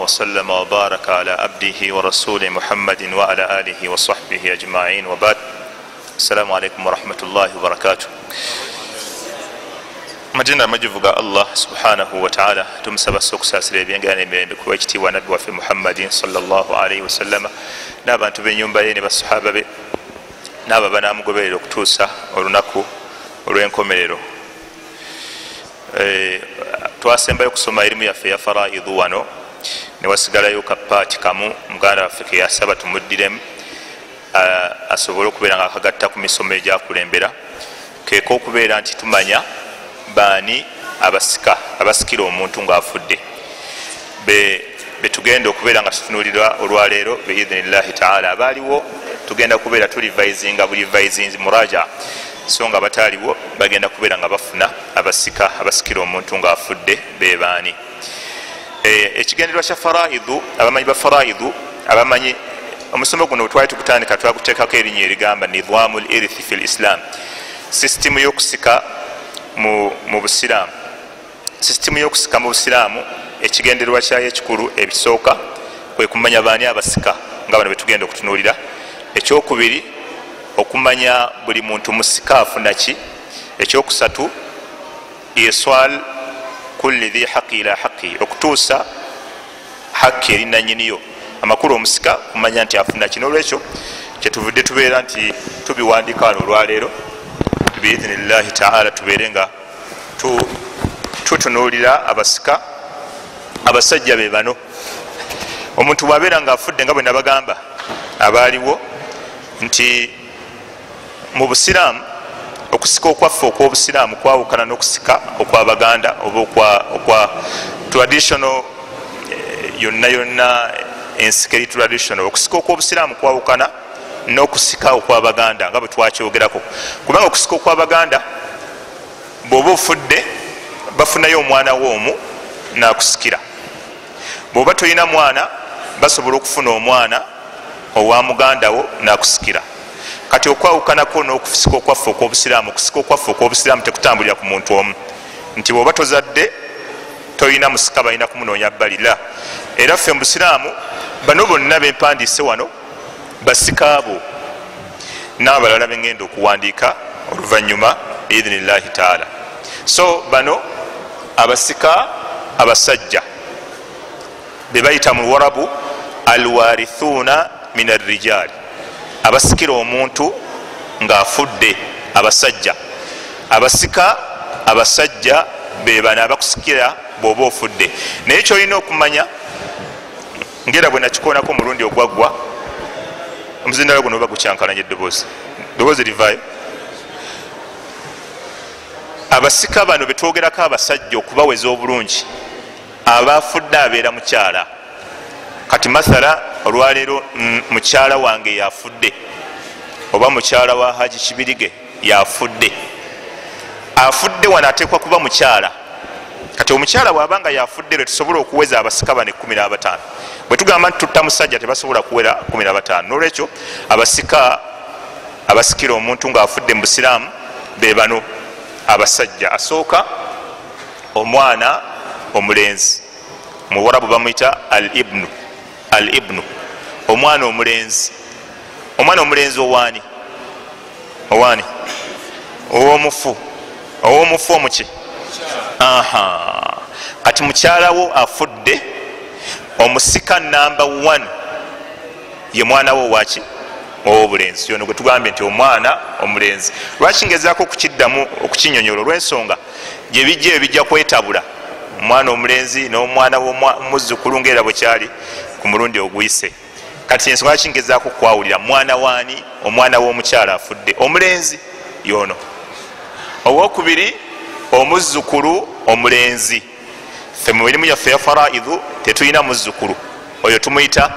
وسلم وبارك على عبده ورسوله محمد وعلى آله وصحبه أجمعين وبعد. السلام عليكم ورحمة الله وبركاته. Majina majivuga Allah subhanahu wa ta'ala tumusaba sokusasira ebyengana emirembe kuba ekitiibwa nabbi waffe Muhammadin sallallahu alayhi wa sallam n'abantu b'ennyumba ye ne basahaba be n'abo banaamugoberera okutuusa olunaku olw'enkomerero. Twasembayo kusoma erimu yaffe ya faraidu wano ne wasigalayo kapaati kamu muganda waffe ke yasaba tumuddiremu asobole okubeera nga akagatta ku misomo egyakulembera keeka okubeera nti tumanya baani abasikira omuntu ng'afudde betugenda okubeera nga tutunuulira olwaleero biidhinillahi taala. abaaliwo tugenda kubeera tulivisinga buli visinzi muraja, so nga bataaliwo bagenda kubeera nga bafuna abasikira omuntu ng'afudde bebaani. Ekigendererwa kya faraidu, abamanyi ba faraidu abamanyi omusomo guno twali tukutandika twakuteekako erinnya erigamba nidhamu lirithi fi lislam, sisitimu y'okusika mu busiraamu. Sisitimu y'okusika mu busiraamu ekigendererwa kyayo ekikulu ebisooka kwe kumanya baani abasika nga bano betugenda okutunuulira. Ekyokubiri okumanya buli muntu musika afuna ki. Ekyokusatu iswal kulli dhi haqi ila haqi, okutuusa haqi eri nanyiniyo, amakulu omusika kumanya nti afuna ki. N'olwekyo kyetuvudde tubeera nti tubiwandiika wano olwaleero biidhinillahi taala tubeere nga tutunuulira abasika. Abasajja be bano, omuntu bwabeera nga afudde nga bwe nabagamba abaaliwo nti mu busiraamu okusika okwaffe okw'obusiraamu kwawukana n'okusika okw'abaganda oba okwa traditional yonna yonna ensika eri traditional. Okusika okw'obusiraamu kwawukana n'okusika okw'abaganda nga bwe twakyogerako, kubanga okusika okw'abaganda bw'oba ofudde bafunayo omwana w'omu n'akusikira. Bw'oba tolina mwana basobola okufuna omwana owa muganda wo n'akusikira. Kati okwawukanako n'okusika okwaffe okw'obusiraamu, okusika okwaffe okw'obusiraamu tekutambulira ku muntu omu, nti bw'oba tozadde tolina musika balina kumunoonya balira. Era ffe mu busiraamu bano bonna bempandiise wano basika abo n'abalala bengenda okuwandiika oluvannyuma biidhinillahi taala. So bano abasika abasajja be bayita mu Warabu alwarithuna min arrijali, abasikira omuntu ng'afudde abasajja. Abasika abasajja be bano abakusikira bw'oba ofudde. Naye kyolina okumanya ngera bwe nakikoonako omulundi ogwaggwa, omuzindalo guno oba gukyankalanya eddoboozi livaayo. Abasika bano betwogerako abasajja okubaweza obulungi, abafudde abeera mukyala. Kati mathala olwaleero mukyala wange yafudde, oba mukyala wa Haji Kibirige yafudde. Afudde wano ateekwa kuba mukyala. Kati omukyala bw'abanga yafudde lwe tusobola okuweza abasika bano 15. Bwe tugamba nti tutta musajja tebasobola kuwera 15. N'olwekyo abasika abasikira omuntu ng'afudde mu busiraamu be bano abasajja. Asooka omwana omulenzi, mu Warabu bamuyita al ibnu, omwana omulenzi. Omwana omulenzi owaani? Ow'omufu omuki? Kati mukyalawo afudde, omusika namba 1 ye mwana wo waki ow'obulenzi. Yono gwe tugambye nti omwana omulenzi. Lwaki ngezaako okukiddamu okukinyonyola? Olw'ensonga gye bijja ebijja kwetabula omwana omulenzi n'omwana w'omuzzukulu ng'era bwe kyali ku mulundi oguyise. Kati ensonga lwaki ngezaako okwawulira mwana waani? Omwana w'omukyala afudde omulenzi yono. Owokubiri omuzzukulu omulenzi. Ffe mu mirimu yaffe ya faraidu tetulina muzzukulu, oyo tumuyita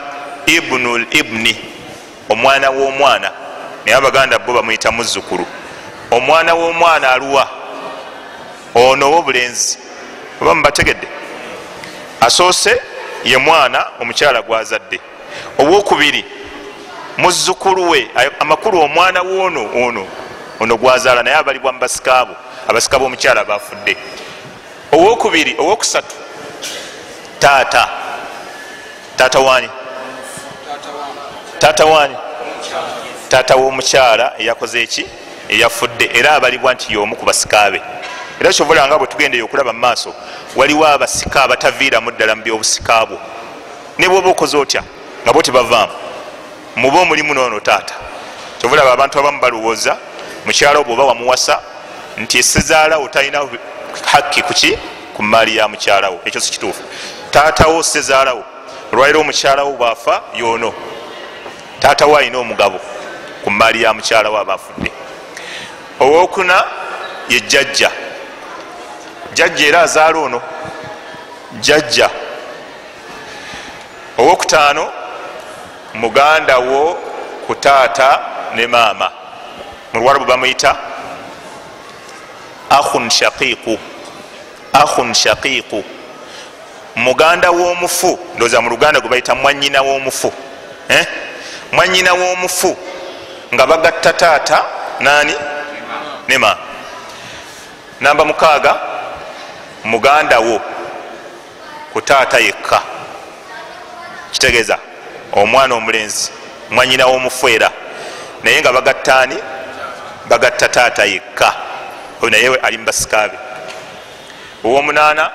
ibnul ibni, omwana w'omwana, naye abaganda bo bamuyita muzzukulu. Omwana w'omwana aluwa? Ono ow'obulenzi. Oba mubategedde? Asoose ye mwana omukyala gwazadde. Owokubiri muzzukulu we, amakulu omwana w'ono ono gwazaala, naye abalibwa mu basika abo abasika b'omukyala bafudde. Owokubiri owokusatu taata. Taata wani? Taata wani? Taata w'omukyala eyakoze eki eyafudde era abalibwa nti y'omu ku basika be. Era kyobola nga bwe tugendeyo okulaba mu maaso waliwo abasika abataviiramu ddala mu byobusika bwo ne bwoba okoze otya nga bo tebavaamu muba omulimu noono taata. Kyobulaba abantu abamu balowooza mukyala bwoba wamuwasa nti sezaalawo talina hakki kuki ku maali ya mukyalawo. Ekyo si kituufu. Taatawo sezaalawo olwaliro omukyalawo bwafa yoono taatawo alina omugabo ku maali ya mukyalawo abafudde. Owokuna ye jjajja. Jjajja era azaala ono jjajja. Owokutaano muganda wo ku taata ne maama. Mu Luwarabu bamuyita akhun shaqiqu. Akhun shaqiqu muganda w'omufu. Ndowooza mu Luganda gwe bayita mwanyina w'omufu. Mwanyina w'omufu nga bagatta taata nani ne maama. Namba 6 muganda wo ku taata yekka. Kitegeeza omwana omulenzi mwanyina w'omufu era naye nga bagattaani bagatta taata yekka. Oyo naye ali mu basika be. Owomunaana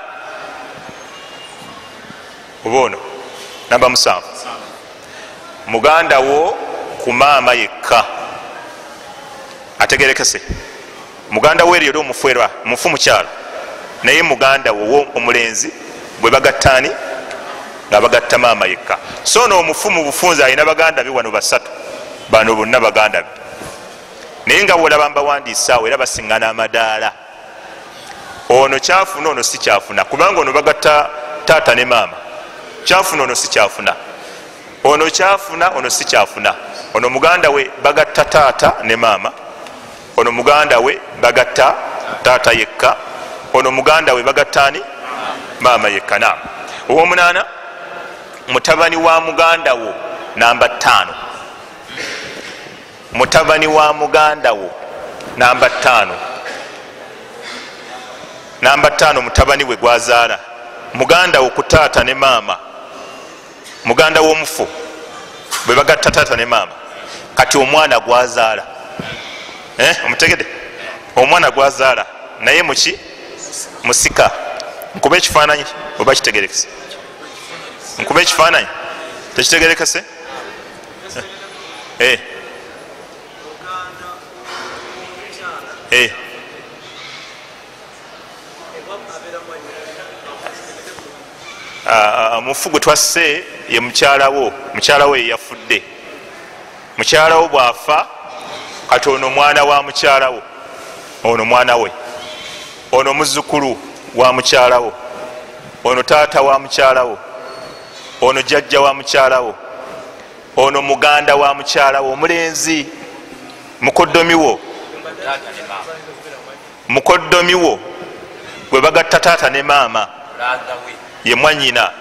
oba ono namba 7 muganda wo ku maama yekka. Ategerekese muganda wo eryo omufu era mufu mukyala naye muganda wo omulenzi bwe bagattaani nga bagatta maama yekka. So n'omufu mu bufunze alina baganda be wano 3 bano bonna baganda be naye nga wolaba mbawandiisaawo era basiŋŋana amadaala. Ono kyafuna ono si kyafuna kubanga ono bagatta taata ne maama. Kyafuna ono si kyafuna. Ono kyafuna ono si kyafuna. Ono muganda we bagatta taata ne maama. Ono muganda we bagatta taata yekka. Ono muganda we bagattaani maama yekka. Na owomunaana mutabani wa muganda wo namba 5. Mutabani wa muganda wo namba 5. Namba 5 mutabani we gwazaala. Muganda wo ku taata ne maama. Muganda w'omufu bwe bagatta taata ne maama. Kati omwana gwazaala omutegede omwana gwazaala naye muki musika. Nkuba ekifaananyi oba kitegerekese? Nkuba ekifaananyi tekitegerekese? Mufu gwe twasse ye mukyalawo. Mukyalawo ye yafudde. Mukyalawo bwafa kati ono mwana wa mukyalawo. Ono mwana we. Ono muzzukulu wa mukyalawo. Ono taata wa mukyalawo. Ono jjajja wa mukyalawo. Ono muganda wa mukyalawo omulenzi. Mukoddomi wo. Mukoddomi wo gwe bagatta taata ne maama ye mwanyina.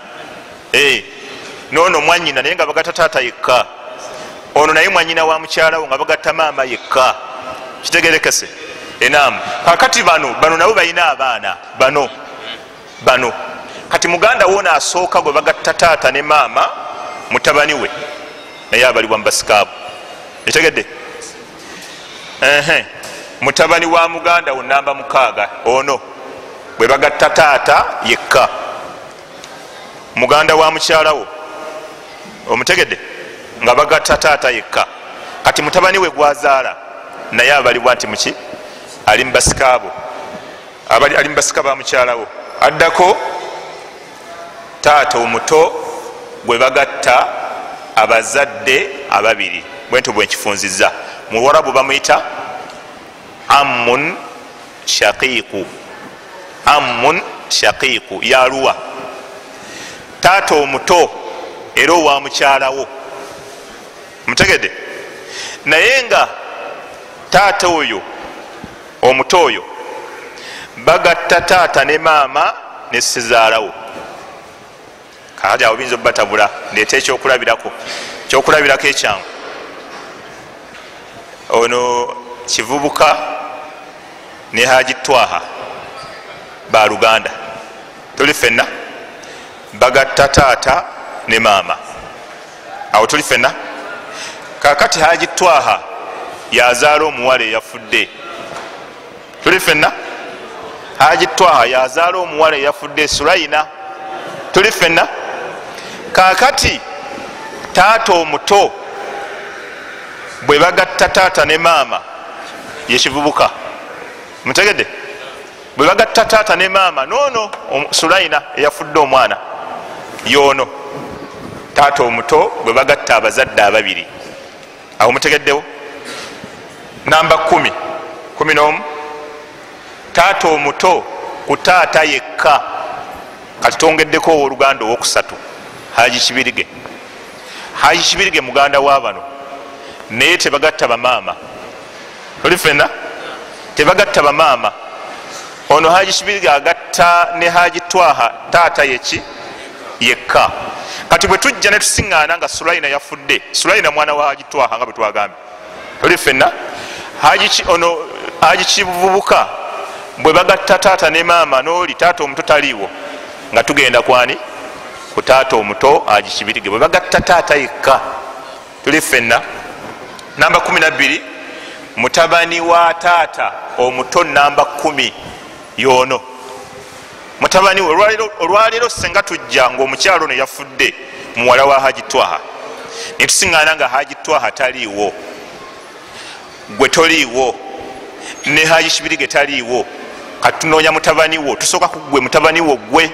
Noono mwanyina naye nga bagatta taata yekka. Ono naye mwanyina wa mukyalawo nga bagatta maama yekka. Kitegerekese? Enaamu. Kakati bano nabo balina abaana bano. Kati muganda wo asooka gwe bagatta taata ne maama mutabani we naye abalibwa mu basika bo. Etegedde? Mutabani wa muganda wo namba 6 ono bwe bagatta taata yekka. Muganda wa mukyalawo omutegedde nga bagatta taata yekka. Kati mutabani we gwazaala naye abalibwa nti muki ali mu basika bo. Ali mu basika ba mukyalawo. Addako taata omuto gwe bagatta abazadde ababiri. Bwentyo bwenkifunzizza. Mu Luwarabu bamuyita ammun shaqiqu. Ammun shaqiqu yaluwa. Taata omuto era owa mukyalawo. Mutegedde? Naye nga taata oyo omuto oyo bagatta taata ne maama ne sezaalawo. Kaja obinza obatabula ndeeta ekyokulabirako. Ekyokulabirako ekyangu. Ono kivubuka ne haji twaha baluganda tuli fenna bagatta taata ne maama awo tuli fenna. kakati haji twaha yazaala omuwala eyafudde tuli fenna. haji twaha yazaala omuwala eyafudde Sulaina tuli fenna. kakati taata omuto bwe bagatta taata ne maama yekivubuka mutegedde bwe bagatta taata ne maama noono Sulaina eyafudde omwana yoono taata omuto bwe bagatta abazadde ababiri awo mutegeddewo. namba 11 taata omuto ku taata yekka kati tongeddeko owooluganda owokusatu Haji Kibirige. Haji Kibirige muganda wa bano naye tebagatta bamaama oli fenna tebagatta bamaama. ono Haji Kibirige agatta ne Haji Twaha taata yeki yekka. kati bwe tujja ne tusiŋŋaana nga Sulaina yafudde, Sulaina mwana wa Haji Twaha nga bwe twagambye oli fenna. ono Haji Kivubuka bwe bagatta taata ne maama n'oli taata omuto taliiwo nga tugenda kwani ku taata omuto Haji Kibirige bwe bagatta taata yekka tuli fenna. namba 12 mutabani wa taata omuto namba 10 yoono mutabani we. olwaleero senga tujja ngaomukyalo ono yafudde muwala wa Haji Twaha netusiŋŋaana nga Haji Twaha taliiwo, gwe toliiwo, ne Haji Kibirige taliiwo, kati tunoonya mutabani wo, tusooka ku gwe mutabani wo gwe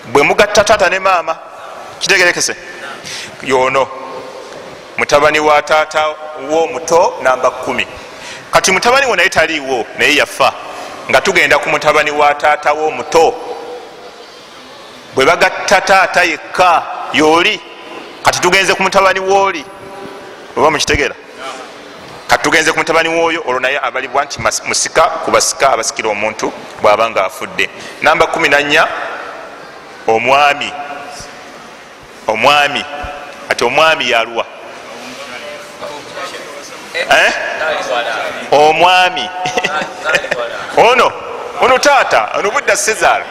bwe mugatta taata ne maama kitegerekese yoono mutabani wa taata wo muto namba 10. kati mutabani wo naye taliiwo naye yafa nga tugenda ku mutabani wa taata wo muto bwe bagatta taata yekka yooli kati tugenze ku mutabani wooli oba mukitegeera. kati tugenze ku mutabani wooyo olwo naye abalibwa nti musika ku basika abasikira omuntu bw'aba nga afudde. namba 14 omwami. omwami ati omwami yaluwa omwami ono taata ono budda Sezar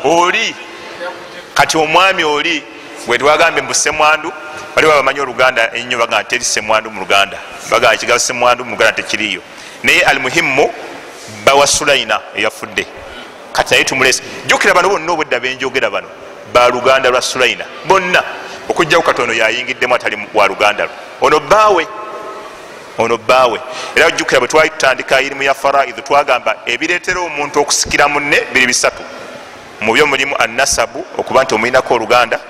oli kati omwami oli bwe twagambye mbu semwandu baliwo abamanyi oluganda ennyo bagamba teri semwandu mu luganda bagamba ekigabo semwandu mu luganda tekiriyo naye almuhimu bawa Sulaina eyafudde kati naye tumulese. jjukira bano bonna obudda benjogera bano baluganda lwa Sulaina bonna okujjaku katono yayingiddemu atali wa luganda lwe ono bbaawe. era ojjukira bwe twali tutandika irimu ya faraidhu twagamba ebireetera omuntu okusikira munne biri bisatu. mu byo mulimu annasabu okuba nti omuyinako oluganda,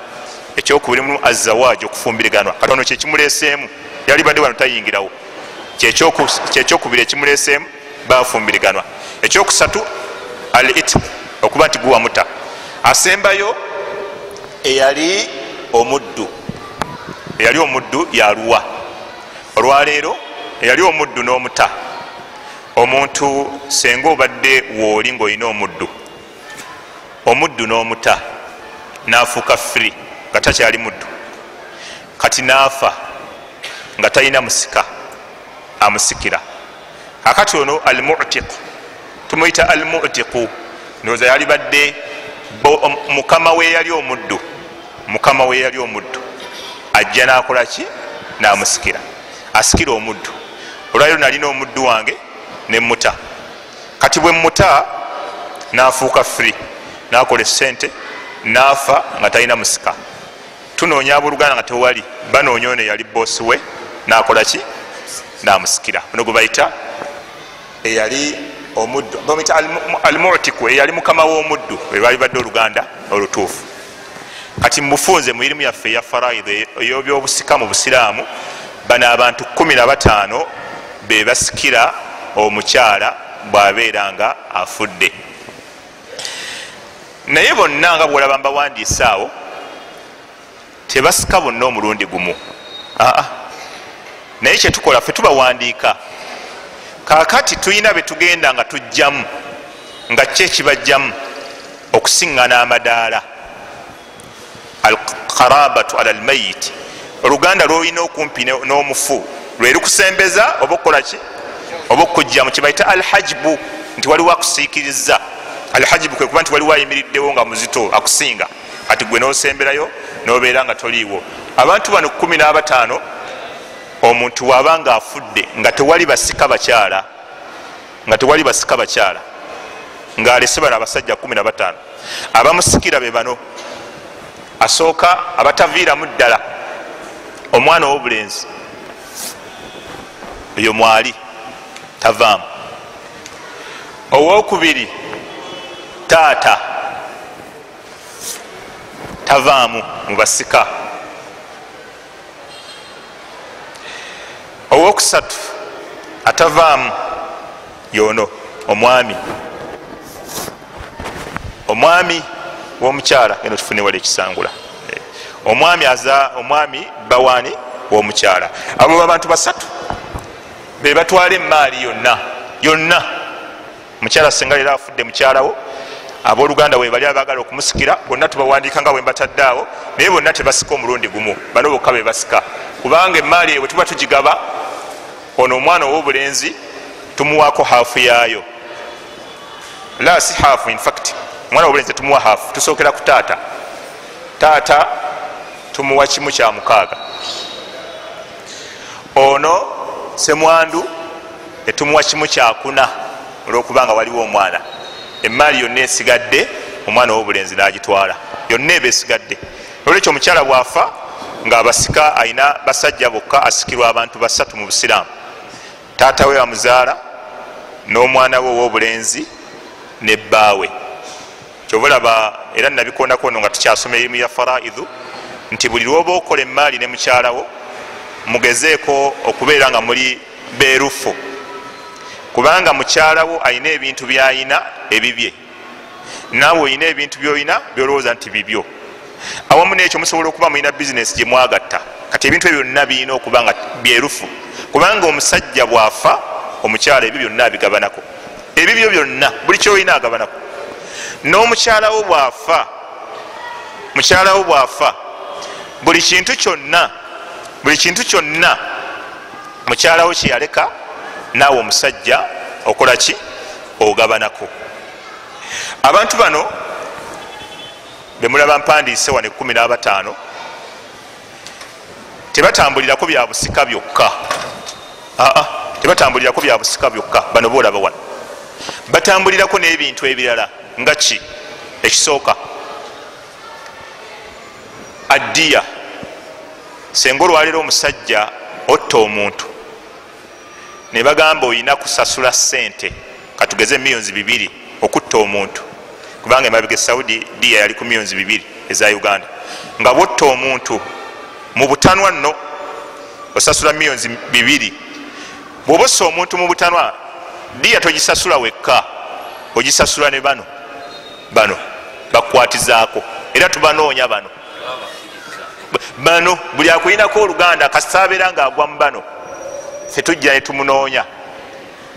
ekyokubiri mulimu azawaaji okufumbiriganwa katono kyekimuleeseemu yali badde wano tayingirawo kyekyokubiri ekimuleeseemu bafumbiriganwa. ekyokusatu al itq okuba nti guwamuta. asembayo eyali omuddu yaluwa. olwaleero eyali omuddu n'omuta. omuntu senga obadde wooli ngaolina omuddu n'omuta n'afuuka free nga takyali muddu, kati n'afa nga talina musika amusikira. akati ono almu'tiqu tumuyita almu'tiqu ndowooza yali badde mukama we yali omuddu ajja n'akolaki n'amusikira, asikira omuddu. olwaliro nalina omuddu wange ne muta, kati bwe muta n'afuuka free n'akola essente n'afa nga talina musika. tunoonya abooluganda nga tewali, banoonya ono yali boosi we n'akolaki n'amusikira. ono gwe bayita eyali omuddu, bamuyita almu'tiku eyali mukama w'omuddu we bali badde oluganda olutuufu. kati mubufunze mu irimu yaffe eya faraidhu ey'obyobusika mu busiraamu, bano abantu 15 be basikira omukyala bw'abeera nga afudde. naye bonna nga bwolaba mbawandiise awo tebasika bonna omulundi gumu, naye kyetukola ffe tubawandiika. kakati tulina betugenda nga tujjamu nga kyekibajjamu okusiŋŋana amadaala alqarabatu ala almayiti. oluganda lwolina okumpi n'omufu lwe lukusembeza oba okukolaki oba okujjamu kibaita alhajbu nti waliwo akusiikiriza. Alhajbu kwe kuba nti waliwo ayimiriddewo nga muzito akusinga ati gwe nosemberayo nobeera nga toliiwo. Abantu bano 15 omuntu waba nga afudde nga tewali basika bakyala ng'alese bano abasajja 15 abamusikira be bano. Asooka abataviiramu ddala omwana ow'obulenzi eyo mwali tavaamu. Owokubiri taata tavaamu mu basika. Owokusatu atavaamu yono omwami w'omukyala genda tufune wala ekisangula. Omwami bawaani w'omukyala. Abo abantu basatu be batwala emaali yonna. Mukyala senga leero afudde mukyalawo, abooluganda we bali abaagala okumusikira bonna tubawandiika nga bwe mbataddeawo, naye bonna tebasika omulundi gumu, bano bokka be basika. Kubanga emaali bwe tuba tugigaba, ono omwana ow'obulenzi tumuwaako haafu yaayo. La si haafu, in fact omwana ow'obulenzi tumuwa haafu, tusookera ku taata tumuwa 1/6. Ono semwandu etumuwa 1/4 olwokubanga waliwo omwana. Emaali yonna esigadde omwana ow'obulenzi n'agitwala, yonna eba esigadde. Olwekyo omukyala bwafa ng'abasika ayina basajja bokka, asikirwa abantu 3 mu Busiraamu: taata we amuzaala, n'omwana we ow'obulenzi, ne bbaawe. Kyova olaba era nabikondako ono nga tukyasoma erimu ya faraidhu nti buli lwoba okola emaali ne mukyalawo mugezeeko okubeera nga muli beerufu, kubanga mukyalawo ayina ebintu byayina ebibye, naawe oyina ebintu byoyina byolowooza nti bibyo. Awamu nekyo musobola okuba mulina bizinesi gye mwagatta, kati ebintu ebyo byonna birina okuba nga byerufu, kubanga omusajja bwafa omukyala ebyo byonna abigabanako, ebibyo byonna buli kyoyina agabanako. N'omukyalawo bwafa buli kintu kyonna mukyalawo kyeyaleka naawe omusajja okola ki? Ogabanako. Abantu bano bemulaba mpandiise wano 15 tebatambulirako bya busika byokka. Tebatambulirako bya busika byokka bano boolaba wano, batambulirako n'ebintu ebirala nga ki? Ekisooka addiya. Senga olwaleero omusajja otta omuntu ne bagamba oyina kusasula sente, katugeze $2,000,000 okutta omuntu, kubanga emabega Saudi diya yali ku $2,000,000 eza Uganda. Nga botta omuntu mu butanwa nno osasula $2,000,000. Bw'oba ossa omuntu mu butanwa diya togisasula wekka, ogisasula ne bano bakwatizaako, era tubanoonya bano buli akuyinako oluganda kasaabeera ng'agwa mu bano, ffe tujja ne tumunoonya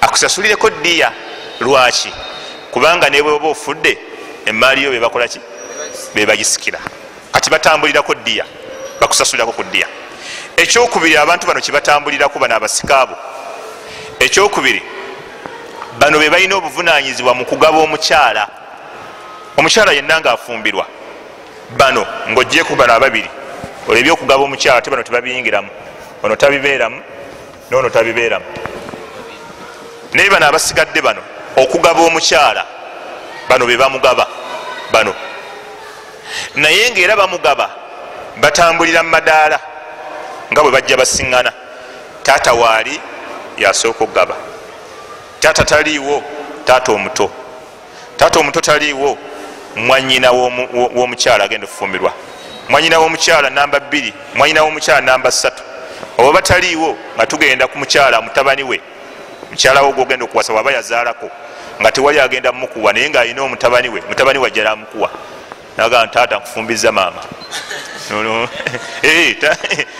akusasulireko ddiya. Lwaki? Kubanga ne bw'oba ofudde emaali yo bebakola ki? Bebagisikira. Kati batambulirako ddiya, bakusasulirako ku ddiya. Ekyokubiri abantu bano kibatambulirako bano abasikaabo. Ekyokubiri bano be balina obuvunaanyizibwa mu kugaba omukyala. Omukyala yenna ng'afumbirwa, bano ng'oggyeko bano ababiri olebye okugaba omukyala, te bano tebabiyingiramu, ono tabibeeramu n'ono tabibeeramu. Naye bano abasigadde bano okugaba omukyala, bano be bamugaba bano. Naye ng'era bamugaba batambulira mu madaala nga bwe bajja basiŋŋana. Taata waali yasooka okugaba, taata taliiwo, taata omuto taliiwo, mwanyina w'omukyala agenda okufumbirwa, mwanyina w'omukyala namba 2, mwanyina w'omukyala namba 3. Oba bataliiwo nga tugenda ku mukyala mutabani we, mukyala we gwogenda okuwasa waba yazaalako, nga tewali agenda mukuwa, naye ng'alina omutabani we, mutabani we ajjala amukuwa, nagamba taata nkufumbiza maama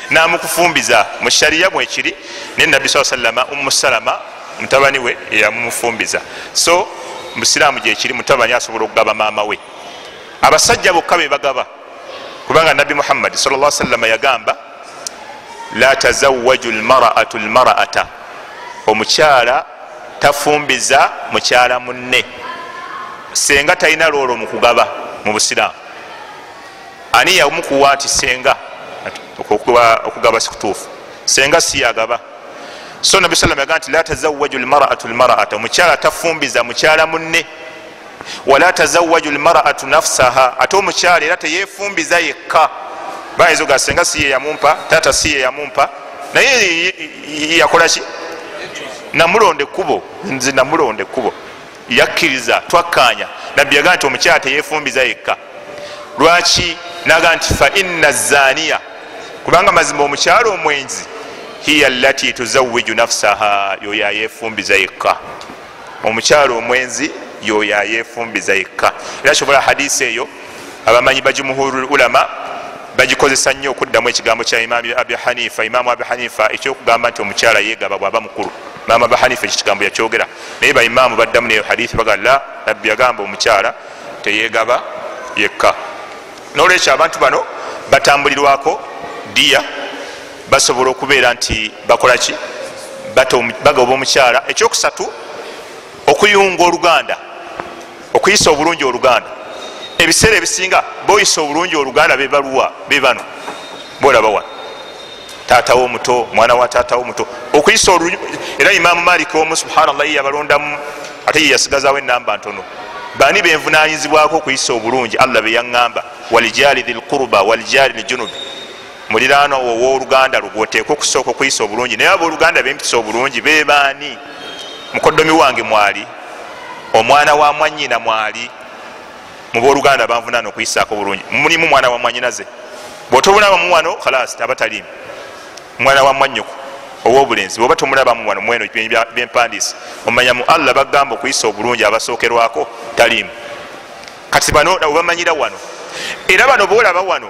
namukufumbiza. Mu shariya mwekiri, naye nabbi SAW Ummu Salama mutabani we yamufumbiza. So musiraamu gyekiri, mutabani asobola okugaba maama we. Abasajja bokka be bagaba, kubanga nabbi Muhammad SAW yagamba la tazawwaju almar'atu almar'ata, omukyala tafumbiza mukyala munne senga talina loolo mu kugaba mu busiraamu. ani yamukuwa nti senga okugaba sikutuufu, senga si yagaba. So nabi sallam yagaa nti la tazawwaju lmaratu lmarata, omukyala tafumbiza mukyala munne. wala tazawwaju lmaratu nafsaha, ate omukyala era teyefumbiza yekka. bayizo ga senga si ye yamumpa, tata si ye yamumpa, naye yakolaki? namulonde kubo, nze namulonde kubo, yakkiriza, twakkanya. nabbi yagaa nti omukyala teyefumbiza yekka. lwaki? naga nti fa inna zaniya, kubanga mazima omukyala omwenzi hiya allati tuzawwiju nafsaha, yoyo ayefumbiza yekka. omukyala omwenzi yoyo ayefumbiza yekka. era kyobola hadisi eyo abamanyi bajumuhuru ulama bagikozesa nnyo okuddamu ekigambo kya imamu abi hanifa ekyokugamba nti omukyala yegaba bwaba mukulu. imamu abi hanifa ekyo kigambo yakyogera, naye baimamu baddamu neyo hadithi bagala nabbi yagamba omukyala teyegaba yekka. nolwekyo abantu bano batambulirwako diya, basobola okubeera nti bakolaki? bagoba omukyala. ekyokusatu okuyunga oluganda, okuyisa obulungi oluganda. ebiseera ebisinga boyisa obulungi oluganda bebaluwa bebano bolaba wano, taatawo omuto, mwana wa taatawo omuto, okuyisa olungi. era imamu maliki omu subhanallah yabalondamu ate yeyasigazawo enamba ntono. bani benvunanyizibwako okuyisa obulungi? allah beyaŋŋamba walijali dhilqurba walijali ljunubi, muliraano owooluganda lugwoteeka okusooka okuyisa obulungi. naye abooluganda bempisa obulungi bebaani? mukoddomi wange mwali, omwana wa mwanyina mwali. mubooluganda banvunaana okuyisaako bulungi. mulimu mwana wa mwanyinaze, bwotobulabamu wano khalas aba talimu. mwana wa mwanyoko owobulenzi bwoba tomulabamu wano mweno byempandiisi, omanya mu allah bagamba okuyisa obulungi abasookerwako talimu. kati bano obamanyira wano, era bano boolaba wano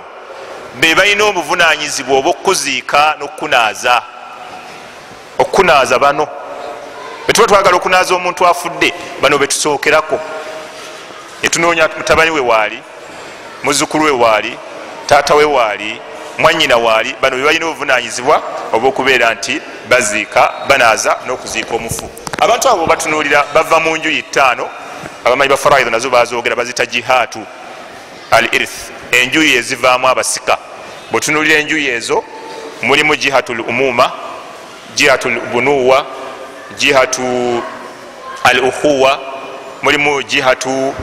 be balina obuvunanyizibwa obwokuziika n'okunaaza. okunaaza bano betuba twagala okunaaza omuntu afudde, bano betusookerako. etunoonya mutabani we waali, muzukulu we waali, taata we waali, mwanyina waali. bano bebalina obuvunanyizibwa obwokubeera nti baziika, banaaza n'okuziika omufu. abantu abo batunuulira bava mu njuyi ttaano. abamanyi ba faraidha nazo bazogera, bazita jihaatu al irth, enjuyi ezivaamu abasika. bwetunuulira enjuyi ezo mulimu jihatu l umuma, jihatu l bunuwa, jihatu al ukhuwa, mulimu jihatu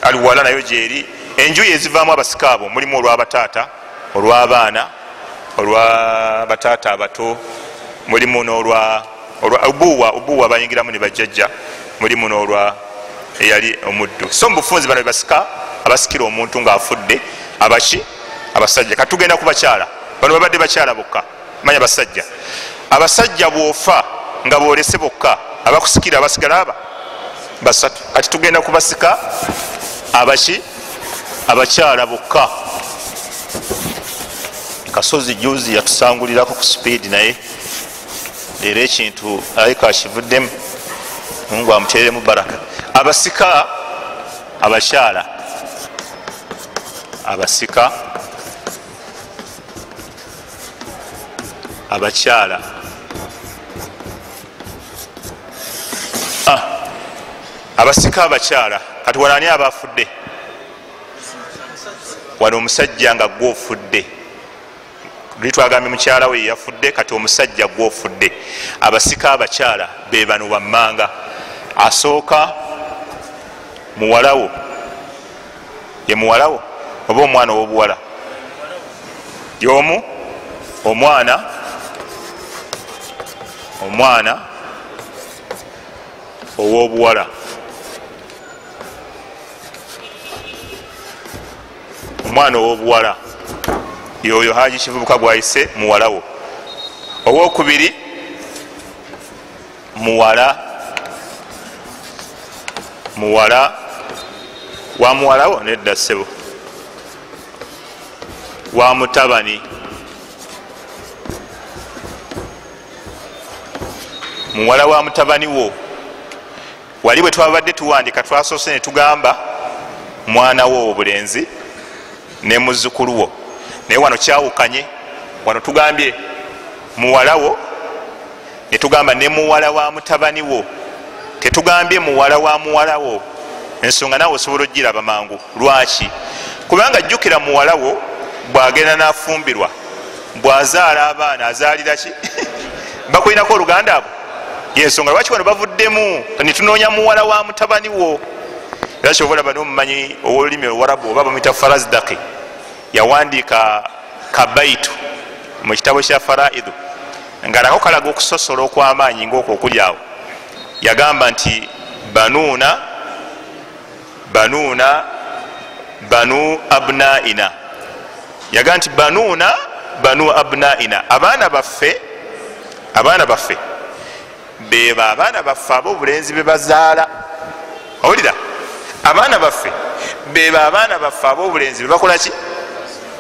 al wala nayo gyeri. enjuyi ezivaamu abasika abo mulimu olwabataata, olwabaana, olwabataata abato, mulimu n'olwa obuwa bayingiramu ne bajjajja, mulimu n'olwa eyali omuddu. so mubufunzi bano bebasika abasikira omuntu ng'afudde abaki? abasajja. katugenda ku bakyala bano babadde bakyala bokka, manya basajja. abasajja bwofa nga boolese bokka, abakusikira abasigala aba basatu. kati tugenda kubasika abaki? abakyala bokka. kasozi juzi yatusangulirako ku speedi, naye era ekintu aliko akivuddemu, mungu amuteeremu baraka. abasika abakyala, abasika abakyala. abasika abakyala. kati wanani abafudde wano? omusajja nga gwofudde. luli twagambye mukyala we yafudde, kati omusajja gwofudde. abasika abakyala be bano bammanga. asooka muwalawo, ye muwalawo oba omwana ow'obuwala? yomu omwana ow'obuwala. omwana ow'obuwala yoyo haji kivubuka bwayise muwalawo. owokubiri muwala wa muwalawo nedda ssebo, wa mutabani, muwala wa mutabani wo. wali bwe twabadde tuwandika twasoose ne tugamba mwana wo obulenzi ne muzzukulu wo, naye wano kyawukanye. wano tugambye muwala wo ne tugamba ne muwala wa mutabani wo tetugambye muwala wa muwalawo, ensonga naawe osobola ogiraba mangu. Lwaki? Kubanga jjukira muwalawo bwagenda nafumbirwa, bwazaala abaana azaalira ki? Bakulinako oluganda abo. Yensonga lwaki wano bavuddemu netunoonya muwala wa mutabani wo. Era kyobola bano omumanyi owolulimi Oluwarabu oba bamuyita Farazdaqi yawandiika kabaitu mu kitabo kya Faraidu nga nako kalaga okusosola okw'amaanyi ngaokwo okuli awo. Yagamba nti banuuna banu abnaina. Yagamba nti banuuna banu abnaina, abaana baffe beba abaana baffe ab'obulenzi be bazaala. Owulira? Abaana baffe beba abaana baffe ab'obulenzi be bakola ki?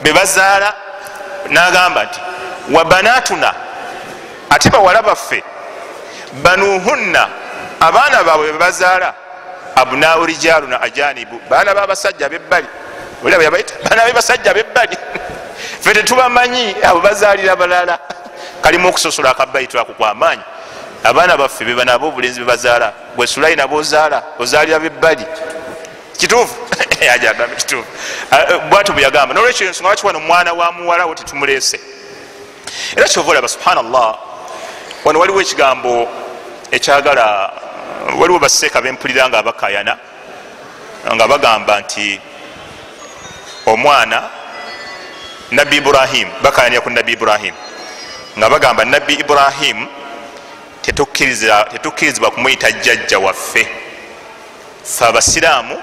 Be bazaala. N'agamba nti wa banatuna, ate bawala baffe banuhunna, abaana baabwe be bazaala abnau rijaluna ajanibu, baana babasajja abebbali. Olira bwe yabayita baana bebasajja abebbali. Ffe tetubamanyi abo bazaalira balala. Kalimu okusosola akabaitu ako kw'amaanyi. Abaana baffe be bana ab'obulenzi be bazaala, gwe Sulaina b'ozaala ozaalira bebbali. Kituufu? Ajagambe kituufu. Bwatu bwe yagamba. N'olwekyo ensonga lwaki wano omwana wa muwalawo tetumuleese. Era kyova olaba subhanallah, wano waliwo ekigambo ekyagala, waliwo basseeka bempulira nga abakayana nga bagamba nti omwana Nabbi Ibrahim, bakayanira ku Nabbi Ibrahim nga bagamba Nabbi Ibrahim tetukkirizibwa kumuyita jjajja waffe. Ffe abasiraamu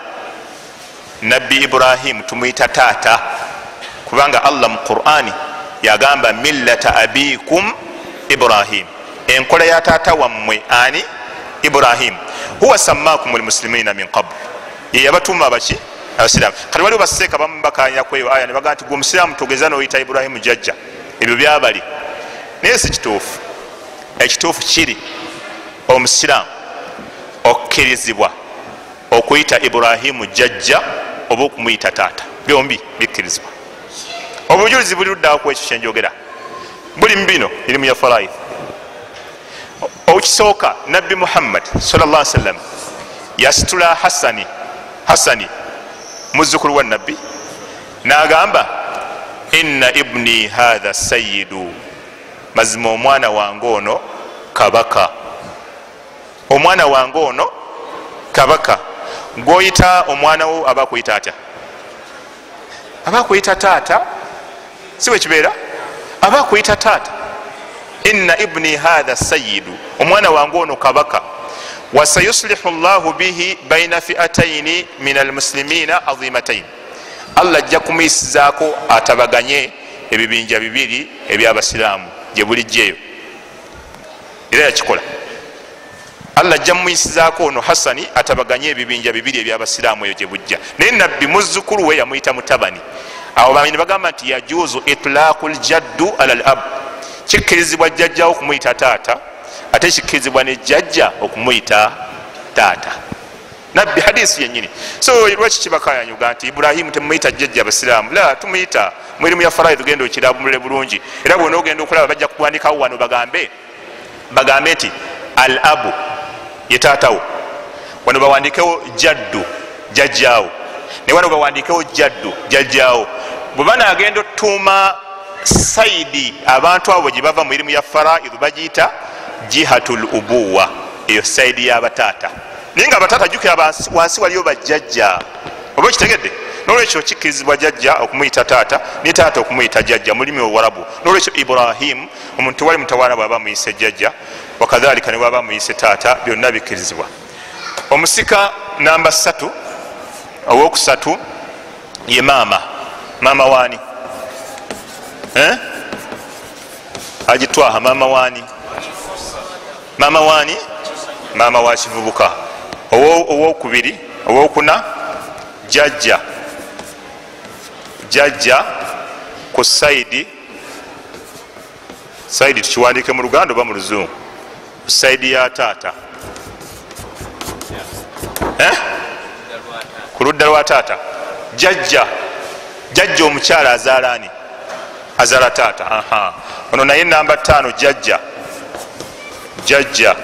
Nabbi Ibrahim tumuyita taata, kubanga Allah mu Qur'ani yagamba millata abikum Ibrahim, enkola ya taata wammwe ani? Ibrahim. Huwa sammakum almuslimina min qabl, ye yabatuma abaki? Abasiraamu. Kati waliwo basseeka bamu bakanya kweyo aya ne bagamba nti gwe omusiraamu togeza n'oyita Ibrahimu jjajja. Ebyo byabali naye si kituufu. Ekituufu kiri omusiraamu okkirizibwa okuyita Ibrahimu jjajja oba okumuyita taata, byombi bikkirizibwa. Obujulizi buli luddawo ku ekyo kyenjogera, buli mubino irimu ya faraid. Okisooka Nabbi Muhammad sallallahu alaihi wasallam yasitula Hasani muzzukulu wa Nabbi n'agamba inna ibni hadha sayyidu, mazima omwana wange ono kabaka. Omwana wange ono kabaka. Gwoyita omwana wo aba kuyita atya? Aba kuyita taata, si bwe kibeera? Aba kuyita taata. Inna ibni hadha sayyidu, omwana wange ono kabaka. Wasayuslihu llahu bihi baina fiataini min almuslimina azimatain, Allah ajja kumuyisizaako atabaganye ebibinja bibiri ebyabasiraamu gye bulijjeyo. Era yakikola. Allah ajja mumuyisizaako ono Hasani atabaganye ebibinja bibiri ebyabasiraamu eyo gye bujja. Naye Nabbi muzzukulu we yamuyita mutabani. Awo bamenyi bagamba nti yajuzu itlaqu ljaddu ala al ab, kikkirizibwa jjajjawo okumuyita taata, ate kikkirizibwa ne jjajja okumuyita taata. Nabbi hadisi yennyini. So lwaki kibakayanyuga nti Ibrahimu temumuyita jjajja abasiraamu? La, tumuyita mwirimu ya faraid, genda okirabumule bulungi. Era bwona ogenda okulaba bajja kuwandikawo wano bagambe nti al abu ye taatawo, wano bawandikewo jaddu jjajjaawo, ne wano bawandikewo jaddu jjajjaawo. Bwe banaagenda otuuma saidi abantu abo gye bava mu irimu ya faraid bagiyita jihatul ubuwa, eyo saidi y'abataata. Naye nga abataata jjukira wansi waliyo bajjajja, oba okitegedde? N'olwekyo kikkirizibwa jjajja okumuyita taata ne taata okumuyita jjajja mu lulimi Oluwarabu. N'olwekyo Ibrahim omuntu wali mutawaana bw'aba muyise jjajja, wakadhalika ne bw'aba muyise taata, byonna bikkirizibwa. Omusika namba 3 owokusatu ye maama. Maama waani? Agitwaha maama waani? Maama waani? Maama wa kivubuka. Owokubiri, owokuna jjajja. Jjajja ku saidi tukiwandiike mu Luganda oba mu Luzungu? Saidi ya taata, ku ludda lwa taata. Jjajja omukyala azaala ani? Azaala taata. Ono naye namba 5 jjajja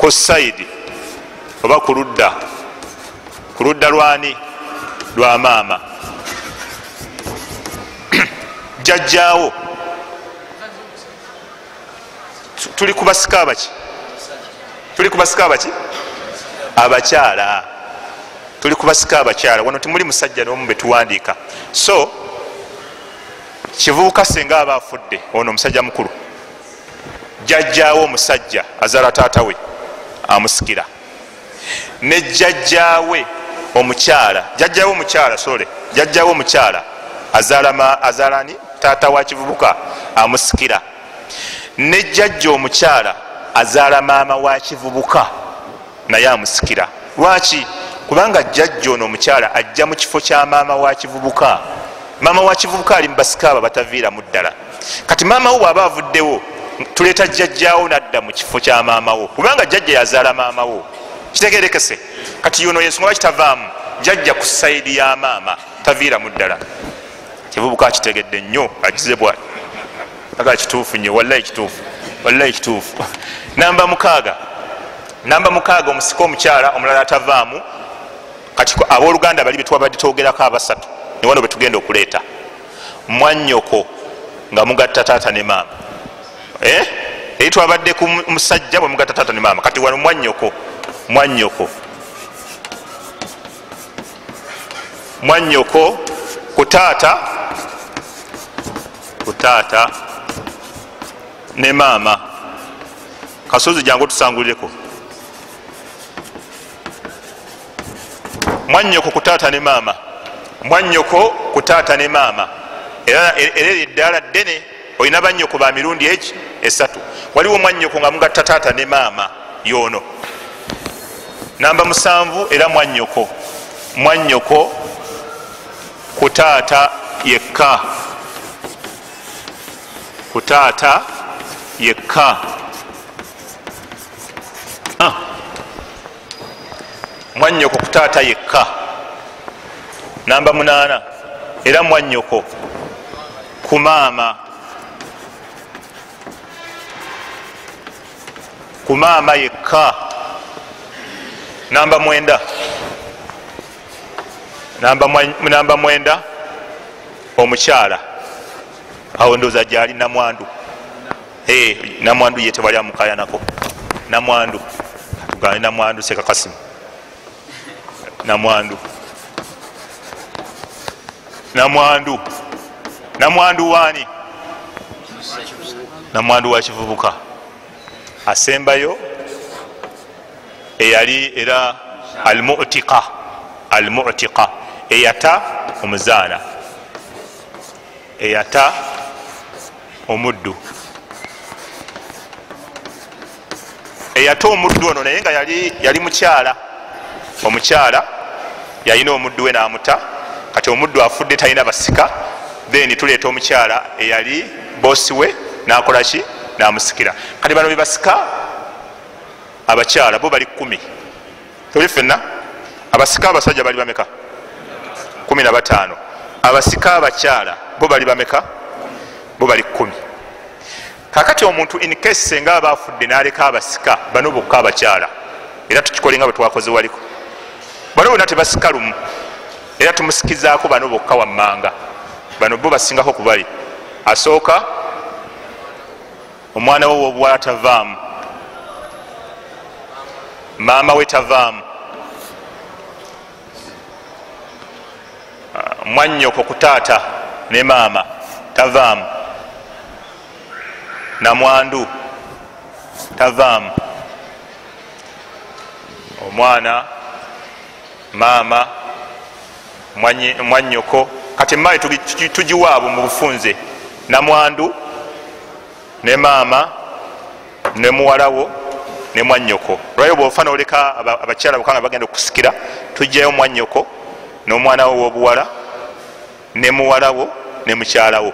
ku saidi oba ku ludda lwani lwa maama jjajjaawo tuli kubasika abaki abakyala tuli kubasika abakyala wano timuli musajja n'omu betuwandiika so kivubuka senga aba afudde ono omusajja mukulu jjajjaawo omusajja azaala taata we amusikira ne jjajjaawe omukyala jjajjaawe omukyala azaala ni taata wa kivubuka amusikira ne jjajja omukyala azaala maama wa kivubuka naye amusikira. Lwaki? Kubanga jjajja ono omukyala ajja mu kifo kya maama wa kivubuka. Maama wa kivubuka ali mubasika abo bataviiramu ddala. Kati maama wo bw'aba avuddewo tuleeta jjajjaawo nadda mu kifo kya maama wo kubanga jjajja yazaala maama wo. Kitegerekese. Kati yono yensonga lwaki tavaamu jjajja ku sayidi ya maama taviiramu ddala. Kivubuka kitegedde nnyo agize bwati aga kituufu nnyo wallahi kituufu. Namba mukaaga omusika omukyala omulala atavaamu. Kati abooluganda bali betwabadde twogerako abasatu ne wano betugenda okuleeta mwannyoko nga mugatta taata ne maama eri twabadde ku musajja bwe mugatta taata ne maama. Kati wano mwannyoko ku taata ne maama. Kasozi jangu tusangulireko. Mwannyoko ku taata ne maama. Mwannyoko ku taata ne maama. Era eddaala ddene olina bannyoko ba mirundi eki esatu. Waliwo mwannyoko nga mugatta taata ne maama yono. Namba 7 era mwannyoko ku taata yekka. Mwannyoko ku taata yekka. Namba 8 era mwannyoko ku maama. Yekka. Namba 9 omukyala. Awo ndooza gyali namwandu. Namwandu ye tewali amukayanako. Namwandu katugane namwandu Sekakasimu. Namwandu wani? Namwandu wa kivubuka. Asembayo eyali era almu'tiqa eyata omuzaana eyata omuddu ono naye nga yali mukyala. Omukyala yalina omuddu we n'amuta. Kati omuddu afudde talina basika. Then tuleeta omukyala eyali boosi we n'akolaki n'amusikira. Kati bano bebasika abakyala bo bali 10. Tuli ffenna abasika abasajja bali bameka? 15. Abasika abakyala bo bali bameka? Bo bali 10. Kakati omuntu in case senga aba afudde n'aleka abasika bano bokka abakyala. Era tukikole nga bwe twakoze waliko. Bano bonna tebasika lumu. Era tumusikizaako bano bokka wammanga. Bano bo basingako kubali. Asooka omwana we w'obuwala tavaamu. Maama we tavaamu. Mwannyoko ku taata ne maama tavaamu. Namwandu tavaamu. Omwana, maama, mwannyoko. Kati mmaayi tugiwaabo mu bufunze. Namwandu ne maama ne muwalawo ne mwannyoko. Lwayo bw'ofa n'oleka abakyala bokka nga bagenda okusikira tujjayo mwannyoko n'omwana wo w'obuwala ne muwalawo ne mukyalawo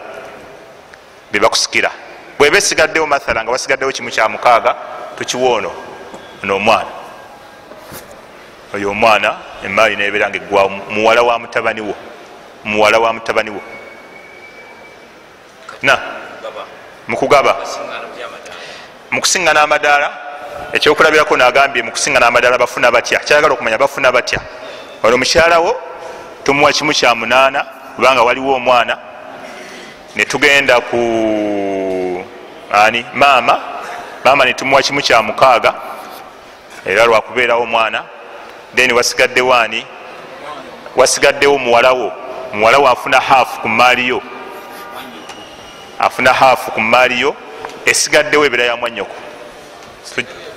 be bakusikira. Bw'eba esigaddewo mathala nga basigaddewo kimu kya 6 tukiwa ono omwana. Oyo omwana emaali nebeera nga eggwawo muwala wa mutabani wo. Mukugaba mukusiŋŋana amadaala ekyokulabirako nagambye mu kusinga n'amadala bafuna batya, kyagala okumanya bafuna batya. Olwo mukyalawo tumuwa 1/8 kubanga waliwo omwana, ne tugenda ku maama ne tumuwa 1/6 era lwakubeerawo omwana. Then wasigaddewo ani? Wasigaddewo muwalawo afuna half ku maaliyo, afuna half ku maaliyo, esigaddewo ebira ya mwannyoko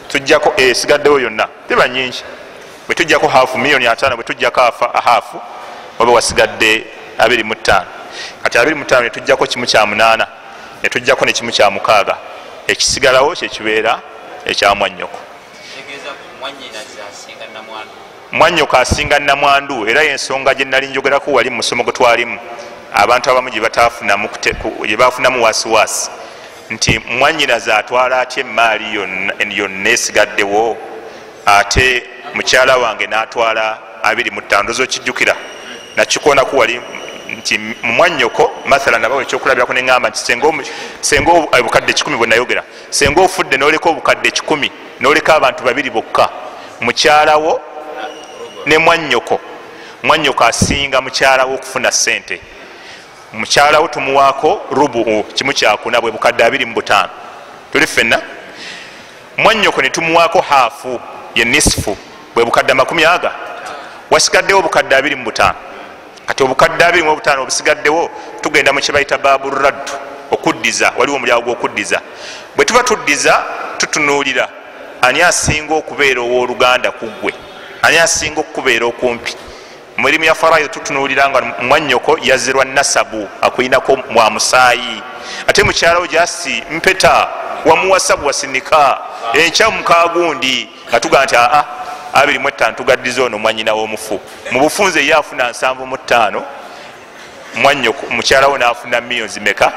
tujjako esigaddewo yonna teba nyingi, bwe tujjako half $5,000,000, bwe tujjako half oba wasigadde 25. Kati 25 ne tujjako 1/8 ne tujjako ne 1/6, ekisigalawo kyekibeera ekya mwannyoko. Mwannyoko asinga namwandu, era yensonga gye nali njogerako wali mu musomo gwe twalimu abantu abamu gye bafunamu wasiwasi nti mwannyinaze atwala atya emaali yonna esigaddewo, ate mukyala wange n'atwala 25. Ndozo kijjukira nakikoonako wali nti mumwannyoko mathala nabawe ekyokulabirako neŋŋamba nti senga obukadde 10 bwe nayogera, senga ofudde n'oleka obukadde 10 n'oleka abantu 2 bokka, mukyalawo ne mwannyoko asinga mukyalawo okufuna sente. Mukyalawo tumuwaako rubu 1/4 bwe bukadde 25. Tuli ffenna. Mwannyoko ne tumuwaako haafu ye nisfu bwe bukadde 50. Wasigaddewo obukadde 25. Kati obukadde 25 obusigaddewo tugenda mu kye bayita baburaddu, okuddiza. Waliwo omulyawo gw'okuddiza. Bwe tuba tuddiza tutunuulira ani asinga okubeera owooluganda ku ggwe, ani asinga okubeera okumpi. Mu mirimu ya faraidi tutunuulira nga mwannyoko yazirwa nasabu, akuyinako mwa musaayi, ate mukyalawo gyasi mpeta wamuwasa bwasinika enkya mukagundi nga tuga nti 25 tugaddiza ono mwannyina w'omufu. Mu bufunze ye afuna 75, mwannyoko mukyalawo n'afuna millions meka?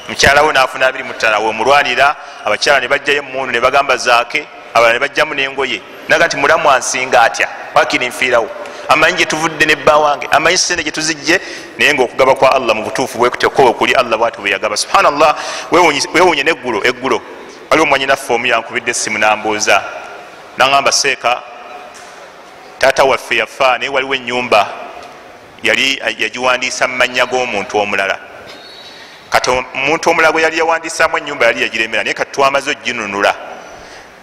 Mukyalawo n'afuna 25. Wemulwanira abakyala ne bajjayo emundu ne bagamba zaake, abalala ne bajjamu n'engoye, naga nti mulamu ansinga atya, wakiri nfiirawo, amanyi gye tuvudde nebba wange, amanyi sente gye tuzijje, naye ngaokugaba kwa Allah mu butuufu bwekutekoba okuli Allah bwati bwe yagaba. Subhanallah, weewunye neggulo waliwo mwannyinaffe omu yankubidde essimu n'ambuuza, naŋŋamba seeka taata waffe yafa naye waliwo ennyumba yali yagiwandiisa mu mannya g'omuntu omulala. Kati omuntu omulala gwe yali yawandiisaamu ennyumba yali yagiremera, naye kati twamaze oginunula.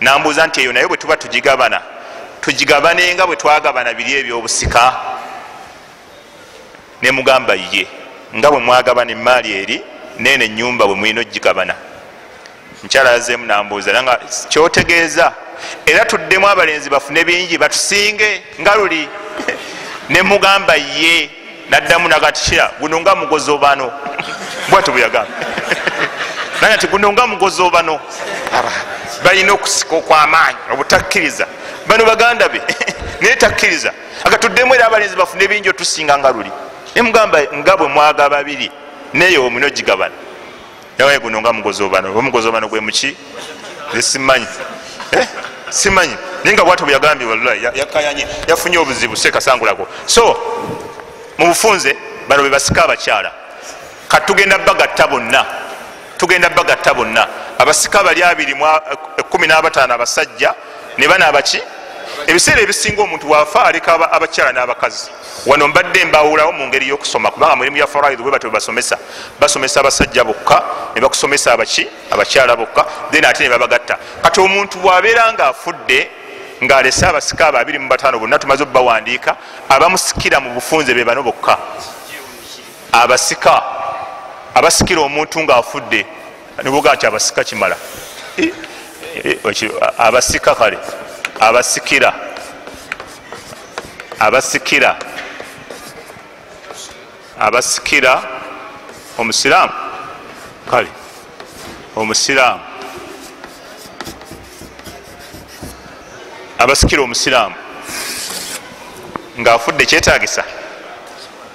Nambuuza nti eyo naye bwe tuba tugigabane nga bwe twagabana biri ebyobusika? Ne mugamba ye nga bwe mwagabana emaali eri neeno ennyumba bwe mulina ogigabana. Mukyala yazeemu nambuuza nanga kyotegeeza era tuddemu abalenzi bafune bingi batusinge nga luli. Ne mugamba ye naddamu nagatira guno nga mugozobano bwatu buyagamba nanga nti guno nga mugozobano balina okusika okw'amaanyi obutakkiriza bano baganda be naye takkiriza agatuddemu era abalenzi bafune bingi otusinga nga luli. Ne mugamba nga bwe mwagaba 2 neyo omuna ogigabana naye guno nga mugozobano. Omugozobano gwe muki? Simanyi simanyi naye nga bwatu buyagambye wallahi yakayanye yafunye obuzibu sekasangulako. So mu bufunze bano be basika abakyala. Kati tugenda bagatta bonna abasika bali 215 abasajja ne bana abaki. Ebiseera ebisinga omuntu waafa aleka abakyala n'abakazi. Wano mbadde mbawulawo mu ngeri y'okusoma kubanga mulimu ya faraidi bwe batyo basomesa abasajja bokka ne bakusomesa abakyala bokka, then ate ne babagatta. Kati omuntu bw'abeera ng'afudde ng'alese abasika 25 bonna tumaze obbawandiika, abamusikira mu bufunze be bano bokka. Abasikira omuntu ng'afudde nibuga nti abasika kimala. Abasika kale abasikira omusiraamu kale omusiraamu abasikira omusiraamu ng'afudde kyetaagisa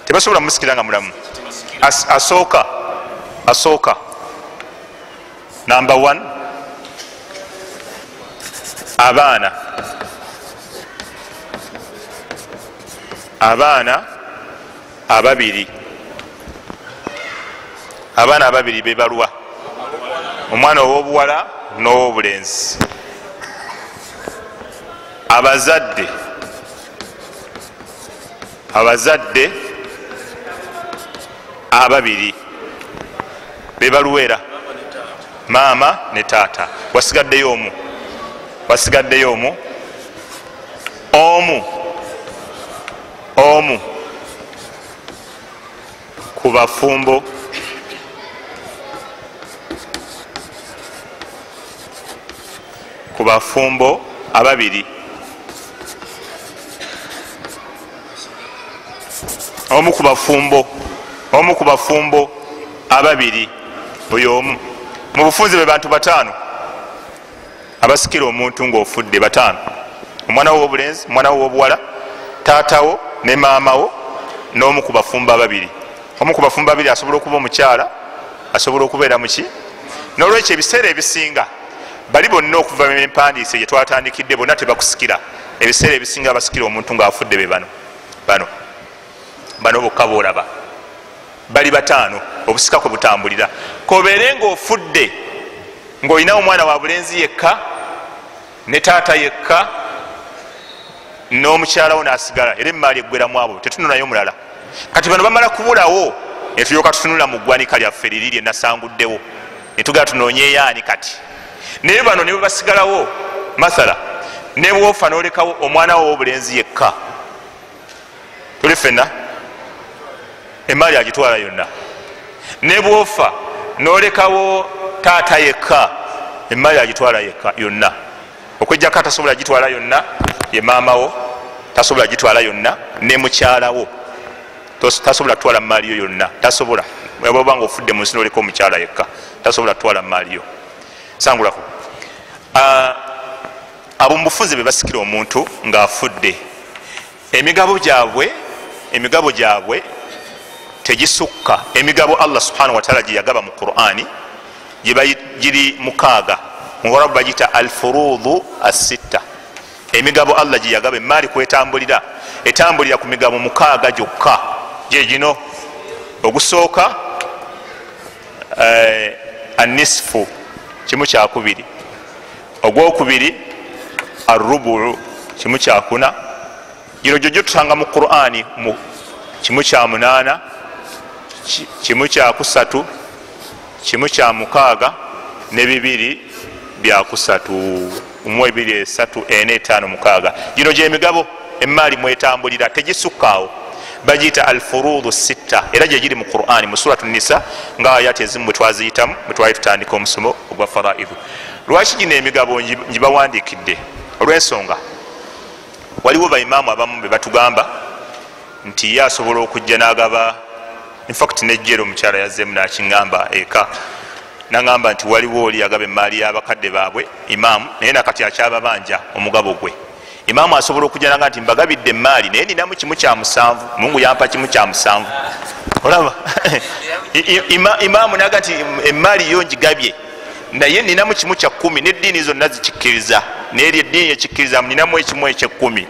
tebasobola musikira nga mulamu. Asooka number 1 abaana ababiri bebalwa, omwana ow'obuwala n'ow'obulenzi. abazadde ababiri bebaluwera maama ne taata. wasigaddeyo omu ku bafumbo ababiri. omu ku bafumbo ababiri oyo omu. mu bufunze be bantu bataano abasikira omuntu ngaofudde, bataano: omwana wo w'obulenzi, omwana wo w'obuwala, taatawo ne maamawo, n'omu ku bafumbo ababiri. omu ku bafumbo ababiri asobola okuba omukyala, asobola okubeera muki. n'olwekyo ebiseera ebisinga bali bonna okuva mu empandiise gye twatandikidde bonna tebakusikira. ebiseera ebisinga basikira omuntu ng'afudde be bano bokka boolaba, bali bataano. obusika kwe butambulira kobeere ngaofudde ng'olina omwana wa bulenzi yekka ne taata yekka n'omukyalawo n'asigala, era emaali eggweramu abo, tetununayo mulala. kati bano bamala kubulawo ne tulyoka tutunula mu ggwanika lyaffe liri lye nasanguddewo ne tugala tunoonyeyo ani kati. naye bano ne bwe basigalawo, mathala ne bwofa n'olekawo omwana wo w'obulenzi yekka, tuli ffenna emaali agitwala yonna. ne bwofa n'olekawo taata yekka, emaali agitwala yonna. okwejjako atasobola gitwala yonna ye maamawo, tasobola gitwala yonna, ne mukyalawo tasobola kutwala maali yo yonna, tasobola. bwoba nga ofudde mu nsi n'oleka omukyala yekka, tasobola kutwala maali yo. sangulako abo mu bufunze be basikira omuntu ng'afudde. emigabo gyabwe tegisukka emigabo Allah subhanahu wa ta'ala gye yagaba mu Qur'ani, giri 6. mu Warabu bagita al-furuudhu as-sitta. emigabo Allah gye yagaba, emaali kwetambulira etambulira ku migabo 6 gyokka. gye gino: ogusooka an-nisfu, kimu kyakubiri; ogwokubiri ar-rubu, kimu kyakuna. gino gyo tusanga mu Qur'ani mu kimu kya 8, kimu kya 3, kimu kya 6 ne 2 bya 3, 1, 2, 3, 4, 5, 6. gino gyemigabo emaali mwetambulira, tegisukkaawo. bagiyita al-furuudhu sitta, era gye giri mu Qur'ani mu suratu Nisa nga ayati ezimu bwe twaziyitamu bwe twali tutandika omusomo ogwa faraidu. lwaki gino emigabo ngibawandiikidde? olw'ensonga waliwo baimaamu abamu be batugamba nti ye asobola okujja n'agaba. infact nejjero omukyala yazzeemu n'akiŋŋamba eka, n'aŋŋamba nti waliwo oli agaba emaali y'abakadde baabwe imaamu, naye nakati akyababanja omugabo gwe. imaamu asobola okujja naga nti mbagabidde emaali naye ninamu kimu kya 7, Mungu yampa kimu kya 7. olaba imaamu naga nti emaali yo ngigabye naye ninamu kimu kya 10, n'eddiini zonna zikikkiriza, naye eddiini yekikkiriza ninamu ekimu ekye10.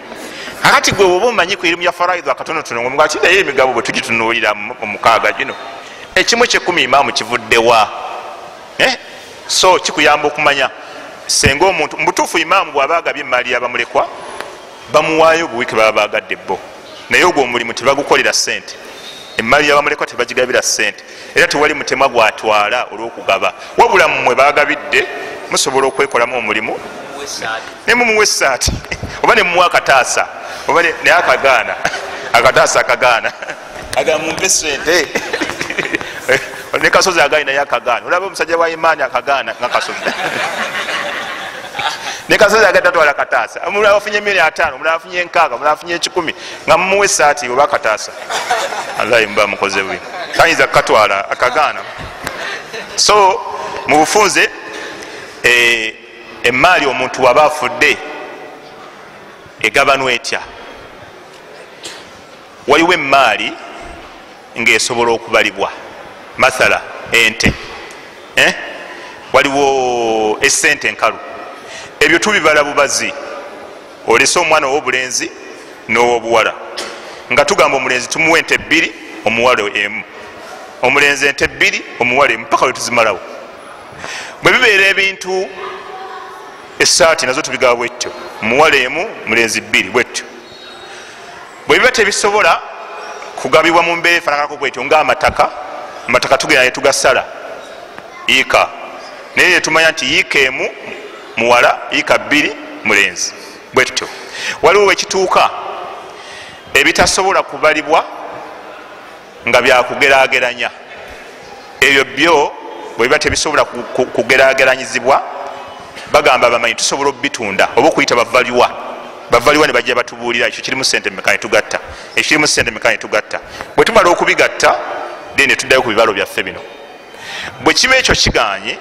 kakati gwe oba omanyi ku erimu ya faraidu akatonotono nga ati naye emigabo bwe tugitunuulira mu 6 gino, ekimu ekye10 imaamu kivuddewa. so kikuyamba okumanya senga omuntu mubutuufu imaamu bw'aba agabye emaali y'abamulekwa bamuwaayo obuwiike baba bagadde bo, naye ogwo omulimu tebagukolera ssente. emaali y'abamulekwa tebagigabira ssente, era tewali mutemwa gwatwala olw'okugaba, wabula mmwe bagabidde musobola okwekolamu omulimu ne mumuwa essaati oba ne mumuwa akataasa, oba naye akagaana, akataasa akagaana agamumpe ssente ne Kasozi agaani naye akagaana. olaba omusajja wa imaani akagaana nga Kasozi ne Kasozi agaani tatwala kataasa. omulala afunye $500, omulala afunye 6, omulala afunye 10, nga mumuwa essaati oba akataasa. allahi muba mukoze bwe tayinza kukatwala akagaana. so mu bufunze emaali omuntu waba afudde egabanwa etya? waliwo emaali ng'esobola okubalibwa. mathala ente, waliwo essente enkalu. ebyo tubibala bubazi. olese omwana ow'obulenzi n'ow'obuwala nga tugamba omulenzi tumuwa ente 2, omuwala emu, omulenzi ente 2, omuwala emu, paka lwe tuzimalawo. bwe bibeera ebintu essaati nazo tubigaba bwetyo. muwala emu mulenzi 2 bwetyo. Bwe biba tebisobola kugabibwa mu mbeera efaananako bwetyo ng'amataka tugenda ne tugasala yiika, naye tumanya nti yiika emu muwala yiika 2 mulenzi bwetyo. Waliwo wekituuka ebitasobola kubalibwa nga byakugeraageranya, ebyo byo bwe biba tebisobola kugeraageranyizibwa bagamba bamanyi tusobola okubitunda oba okuyita bavaliwa ne bajja batubuulira ekyo kirimu sente meka ne tugatta, ekirimu sente meka ne tugatta. Bwe tumala okubigatta ne tuddayo ku bibalo byaffe bino. Bwe kiba ekyo kiganye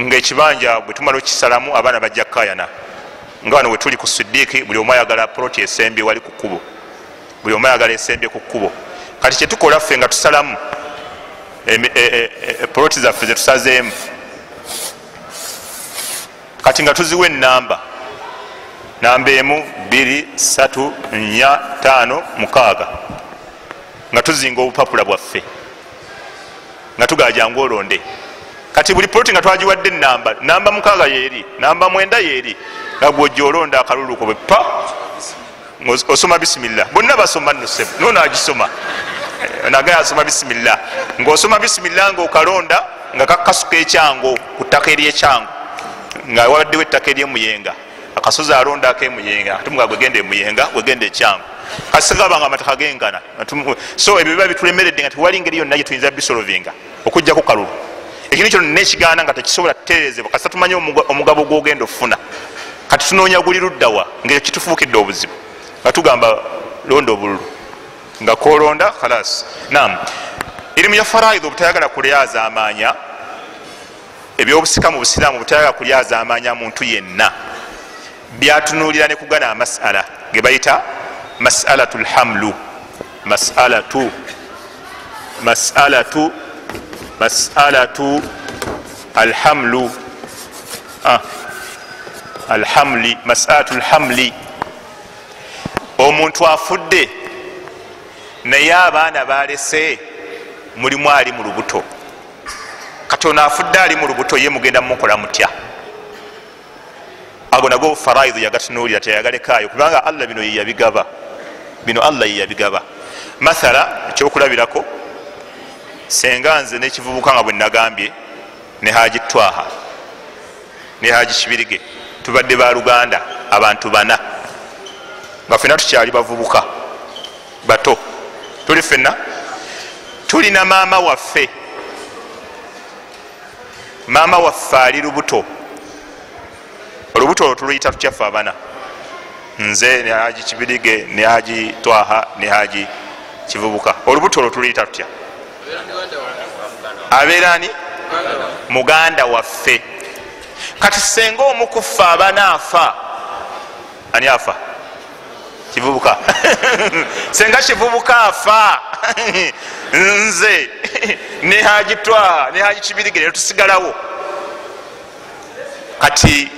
ngaekibanja bwe tumala okisalamu abaana bajja kukayana nga wano wetuli ku Sidiiki, buli omu ayagala ploti esembye wali ku kkubo, buli omu ayagala esembye ku kkubo. Kati kyetukola ffe nga tusalamu ploti zaffe zetusazeemu kati nga tuziwa enamba, namba 1 2 3 4 5 6 nga tuzinga obupapula bwaffe nga tugajangu olonde. Kati buli ploti nga twagiwadde namba 6 yeeri, namba 9 yeeri, nga gwojja olonda akalulu ko bwepa osoma bisimillah. Bonna basoma nno sebo nono agisoma nagaya asoma bisimillah, ngaosoma bisimillah ngaokalonda nga kakasuka ekyango ku ttaka eryekyango nga waddewo ettaka eryemuyenga, akasozi alondako emuyenga ate muga gwegenda emuyenga gwegenda ekyango kasigabanga amataka gengana. So ebyo biba bitulemeredde nga tewali ngeri yonna gyetuyinza bisolovinga okujja ku kalulu. Ekintu kyo nekigaana nga tekisobola kutereezebwa kasita tumanye omugabo gwogenda ofuna. Kati tunoonya guli luddawa ngaekyo kitufuukidde obuzibu nga tugamba londa obululu nga kolonda khalas. Naam, irimu ya faraidhi obutayagala kulyaza amaanya, ebyobusika mu busiraamu obutayagala kulyaza amaanya muntu yenna, byatunuulira ne kugana amasala ge bayita mas'alatul hamlu, mas'alatu alhamlu, alhamli, mas'alatul hamli. Omuntu afudde naye abaana balese mulimu ali mu lubuto, kati ono afudde ali mu lubuto ye mugenda mukola mutya? Ago nago faraidhi yagatunuulira teyagalekaayo kubanga Allah bino yeyabigaba, bino Allah yeyabigaba. Mathala ekyokulabirako, senga nze nekivubuka nga bwe nagambye ne Haji Twaha ne Haji Kibirige tubadde ba Luganda abantu 4 nga fena tukyali bavubuka bato, tuli fena tulina maama waffe ali lubuto. Olubuto olwo tuluyita tukyaffe abana, nze ne Haji Kibirige ne Haji Twaha ne Haji Kivubuka. Olubuto olwo tuluyita tutya? Abeerani muganda waffe. Kati senga omukuffe abana afa, ani afa? Kivubuka. Senga Kivubuka afa nze ne Haji Twaha ne Haji Kibirige ne tusigalawo. Kati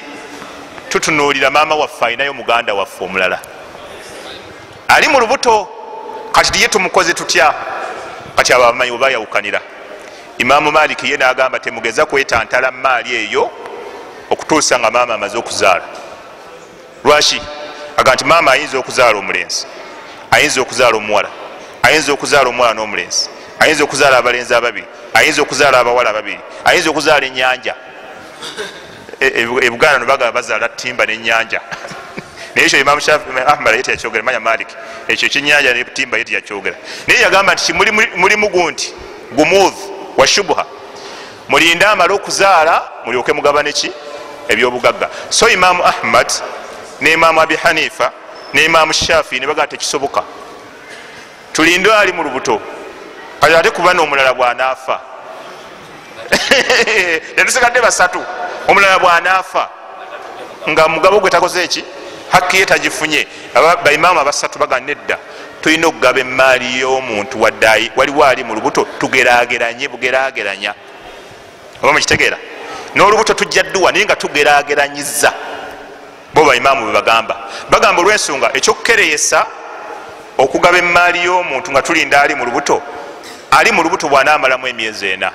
tutunuulira maama waffe alinayo muganda waffe omulala ali mu lubuto. Kati tiye tumukoze tutya? Kati abo abamanyi oba yawukanira. Imaamu Maliki ye n'agamba temugeza kwetantala maali eyo okutuusa nga maama amaze okuzaala. Lwaki? Aga nti maama ayinza okuzaala omulenzi, ayinza okuzaala omuwala, ayinza okuzaala omuwala n'omulenzi, ayinza okuzaala abalenzi 2, ayinza okuzaala abawala 2, ayinza okuzaala ennyanja. Ebuganda no bagaba bazaala timba n'ennyanja. Naye ekyo Imaamu Ahmad yete yakyogera, manya Malik ekyo ekyennyanja ne timba yete yakyogera. Naye yagamba nti mulimu gundi gumudh wa shubha, mulinde amala okuzaala mulyoke mugabane ki ebyobugagga. So Imaamu Ahmad ne Imaamu Abi Hanifa ne Imaamu Shafi ne bagamba tekisoboka, tulinde ali mu lubuto kati ate kuba n'omulala bw'anaafa netusigadde 3, omulala bw'anaafa nga mugabo gwe takoze eki hakki ye tagifunye. Baimaamu 3 bagamba nedda, tulina okugaba emaali y'omuntu wadde waliwo ali mu lubuto tugeraageranye bugeraageranya. Oba mukitegeera? N'olubuto tujja dduwa naye nga tugeraageranyiza. Bo baimaamu bwe bagamba olw'ensonga ekyokukereyesa okugaba emaali y'omuntu nga tulinda ali mu lubuto, ali mu lubuto bw'anaamalamu emyezi 4,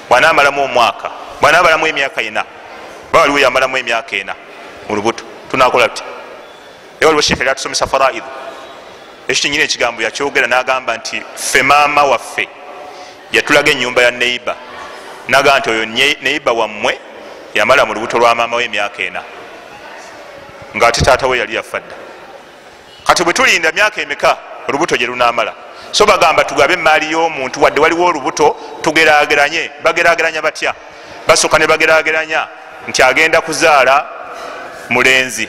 bw'anaamalamu omwaka, bw'anaamalamu emyaka 4, baba waliwo yamalamu emyaka 4 mu lubuto. tunakola tuti waliwo sheekhe yatusomesa faraidu ekyo kinyini ekigambo yakyogera nagamba nti ffe maama waffe yatulaga ennyumba ya neiba naga nti oyo neiba wammwe yamala mu lubuto lwa maama we emyaka 4 ngaate taata we yali yafadda kati bwe tulinda myaka emeka olubuto gye lunamala so bagamba tugabe emaali y'omuntu wadde waliwo olubuto tugerageranye bagerageranya batya basooka ne bagerageranya nti agenda kuzaala mulenzi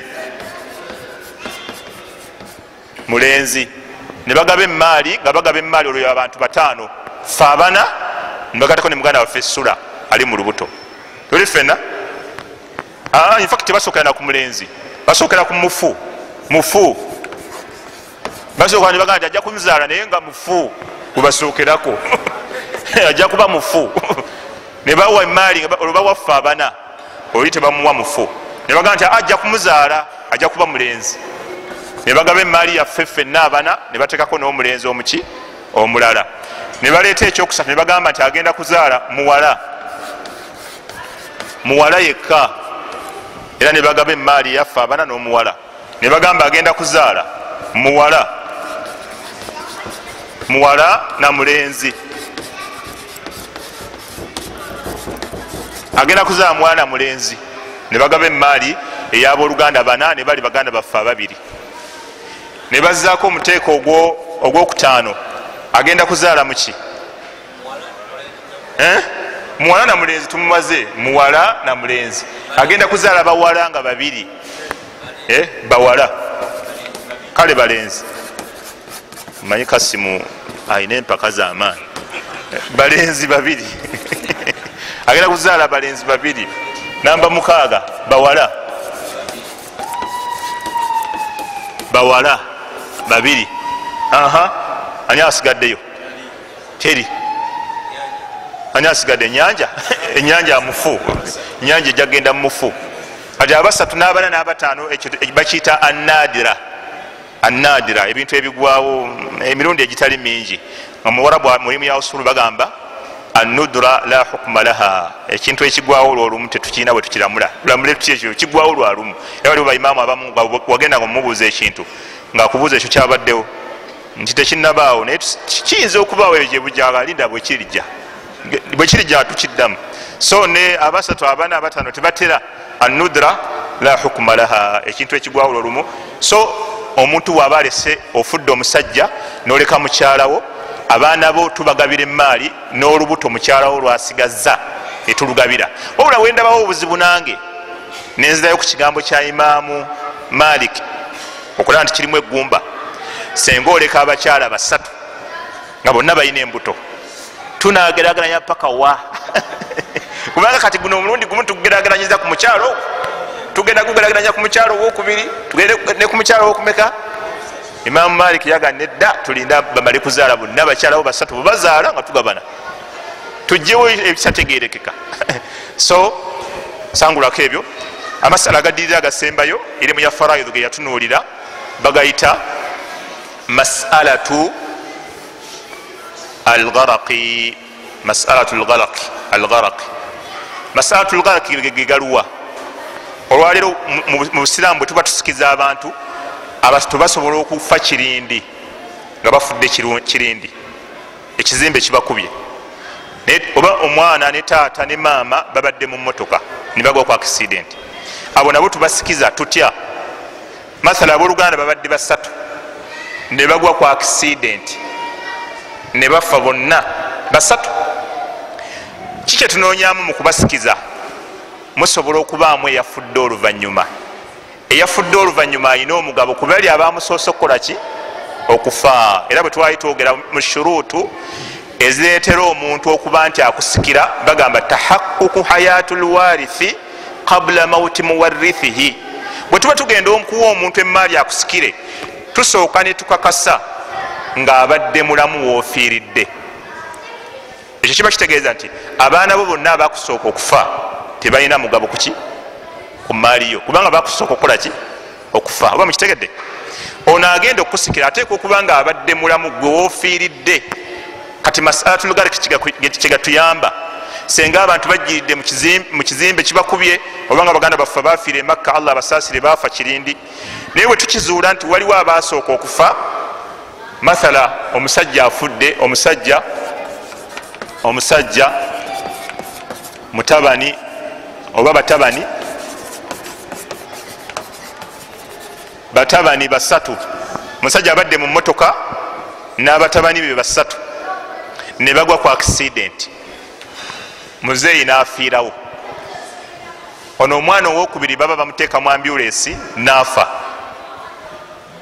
ne bagaba emaali nga bagaba emaali olwo abantu 5 fe 4 nebagatako ne muganda waffe Sula ali mu lubuto tuli fena infact tebasookera na ku mulenzi basookera ku mufu basooka ne bagamba nti ajja kumuzaala naye nga mufu gwebasookerako ajja kuba mufu ne bawa emaali olwo bawa fe 4 oli tebamuwa mufu ne bagamba nti ajja kumuzaala ajja kuba mulenzi ne bagaba emaali yaffe ffenna 4 ne batekako n'omulenzi omuki omulala ne baleeta ekyokusatu ne bagamba nti agenda kuzaala muwala yekka era ne bagaba emaali yaffe 4 n'omuwala ne bagamba agenda kuzaala muwala na mulenzi agenda kuzaala muwala na mulenzi ne bagaba emaali ey'abooluganda 4 ne bali baganda baffe 2 ne bazzaako omuteeko ogwokutaano agenda kuzaala muki muwala na mulenzi tumumaze muwala na mulenzi agenda kuzaala bawala nga 2 bawala kale balenzi manyi Kasimu ayina empaka z'amaanyi balenzi 2 agenda kuzaala balenzi 2 namba 6 bawala 2 ani asigaddeyo teri ani asigadde enyanja mufu enyanja ejagenda mumufu kati 3 n'abana n'abataano ekyo bakiyita anadira ebintu ebigwawo emirundi egitali mingi omuwarabu mulimu ya usulu bagamba anudra la hukma laha ekintu ekigwawo lwolumu tetukirina bwe tukiramula lulamule tuki ekyo kigwawo lwalumu era waliwo baimaamu abamu wagenda nga mumubuuza ekintu ngaakubuuza ekyo kyabaddewo nti tekinnabaawo naye kiyinza okubaawo ebyo gyebujagalinda bwekirijja tukiddamu so ne 3 4 5 tebatera anudra la hukma laha ekintu ekigwawo lwolumu so omuntu waaba alese ofudde omusajja noleka mukyalawo abaana bo tubagabira emaali n'olubuto mukyalawo lwasigazza netulugabira wabula wendabawo obuzibu nange nenzirayo ku kigambo kya imaamu Malik okulaba nti kirimu eggumba senga oleka abakyala 3 nga bonna balina embuto tunagerageranya paka wa kubanga kati guno omulundi gumu tugerageranyiza ku mukyalo tugenda kugerageranya ku mukyalo owokubiri tugende ne ku mukyalo owokumeka Imaamu Malik yagamba nedda tulinda bamale kuzaala bonna bakyalawo 3 bwebazaala nga tugabana tujjewo ebisategerekeka so sangulako ebyo amasala agaddirira agasembayo irimu ya faraidu ge yatunuulira bagayita masalatu algaraqi gegaluwa olwaleero mu busiraamu bwe tuba tusikiza abantu abasito basobola okufa kirindi nga bafudde kirindi ekizimbe kibakubye oba omwana ne taata ne maama babadde mu mmotoka ne bagwa ku accident abo nabo tubasikiza tutya masala abooluganda babadde 3 ne bagwa ku accident ne bafa bonna 3 kikye tunoonyamu mu kubasikiza musobola okubaamu eyafudde oluvannyuma alina omugabo kuba ali abamusoose okukolaki okufa era bwe twali twogera mu shuruutu ezireetera omuntu okuba nti akusikira bagamba tahaqququ hayatu lwarithi qabla mauti muwarithihi bwe tuba tugenda okuwa omuntu emaali akusikire tusooka ne tukakasa ng'abadde mulamu woofiiridde ekyo kiba kitegeeza nti abaana bo bonna abakusooka okufa tebalina mugabo kuki ku maaliyo kubanga bakusooka okukolaki okufa oba mukitegedde ono agenda okukusikira ateeka okuba nga abadde mulamu gwe woofiiridde kati masalatul gariki kyegatuyamba senga abantu bajiridde mu kizimbe kibakubye obanga baganda baffe bafiire e Makka Allah abasaasire baafa kirindi naye bwe tukizuula nti waliwo abaasooka okufa mathala omusajja afudde omusajja mutabani oba batabani basatu musajja abadde mu mmotoka n'abatabani be basatu ne bagwa ku accident muzeeyi n'afiirawo ono omwana owokubiri baba bamuteeka mu ambulance n'afa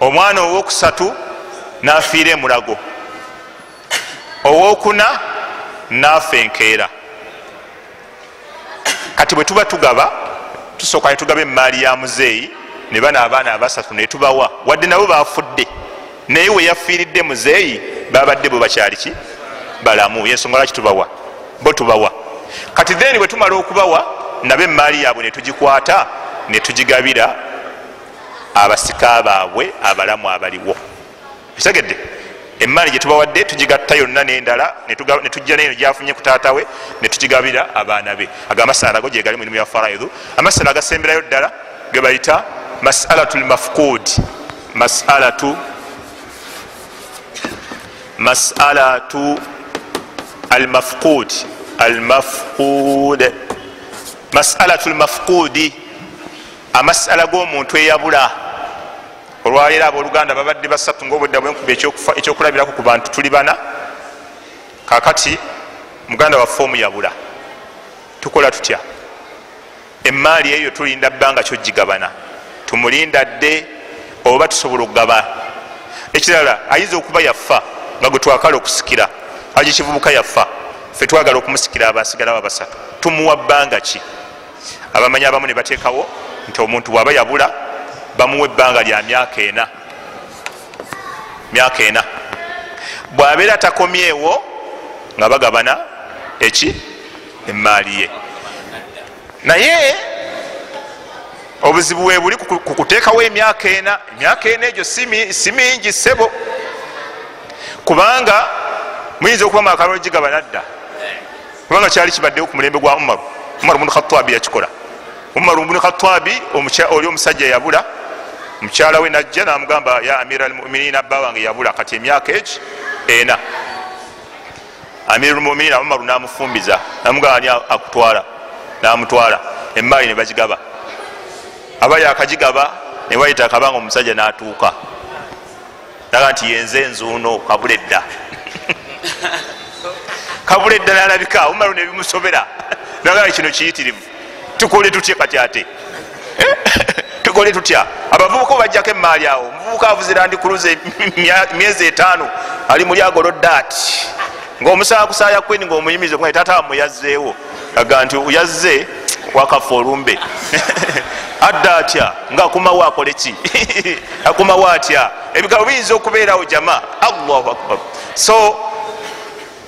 omwana owokusatu n'afiira emulago owokuna n'afa enkeera kati bwe tuba tugaba tusooka ne tugaba emaali ya muzeeyi ne bana abaana abasatu ne tubawa wadde nabo bafudde naye we yafiiridde muzeeyi babadde bwe bakyaliki balamu yensonga lwaki tubawa bo tubawa kati then bwe tumala okubawa nabo emaali yaabwe ne tugikwata ne tugigabira abasika baabwe abalamu abaliwo kitegedde emaali gyetubawadde tugigatta yonna n'endala ne tujja neyo gyafunye ku taatawe ne tugigabira abaana be ago amasala ago gyegali mu erimu ya faraidu amasala agasemberayo ddala ge bayita masalatu lmafqud masalatu almafqud masalatu lmafqudi amasala g'omuntu eyabula olwaleero abooluganda babadde basatu ngaobwedda bwenkuba ekyokulabirako ku bantu tuli bana kakati muganda waffe omuyabula tukola tutya emaali eyo tulinda bbanga kyogigabana tumulinda dde oba tusobola okugaba ekirala ayinza okuba yaffa nga gwe twakala okusikira aji kivubuka yaffa ffe twagala okumusikira abasigalawo abasatu tumuwa bbanga ki abamanyi abamu ne bateekawo nti omuntu bwaba yabula bamuwa ebbanga lya myaka ena bwabeera takomyewo nga bagabana emaali ye naye obuzibu bwe buli ku kuteekawo emyaka ena egyo si mingi ssebo kubanga muyinza okuba mwakala ogigabana dda kubanga kyali kibaddewo ku mulembe gwa Umar bunu Khattabi yakikola Umar bunu Khattabi oli omusajja yabula mukyala we najja namugamba ya amira almuminin abba wange yabula kati emyaka ena amira almuminin Umar namufumbiza namugamba ani akutwala namutwala emaali ne bagigaba aba yakagigaba ne wayita akabanga omusajja n'atuuka naga nti yenze enzuuno kabuledda kabuledda nalabika Umaru ne bimusobera naga kino kiyitirivu tukole tutya kati ate tukole tutya abavubuka bajjako emaali awo omuvubuka avuzira ndi kuluze myezi 5 ali muli agolodde ati ngaomusala kusaaya kweni ngaomuyimiza omwe tata amuyazzeewo aga nti uyazze wakafa olumbe adda atya ngaakumawo akole ki akumawo atya ebigabo biyinza okubeerawo jama Allahu akbar so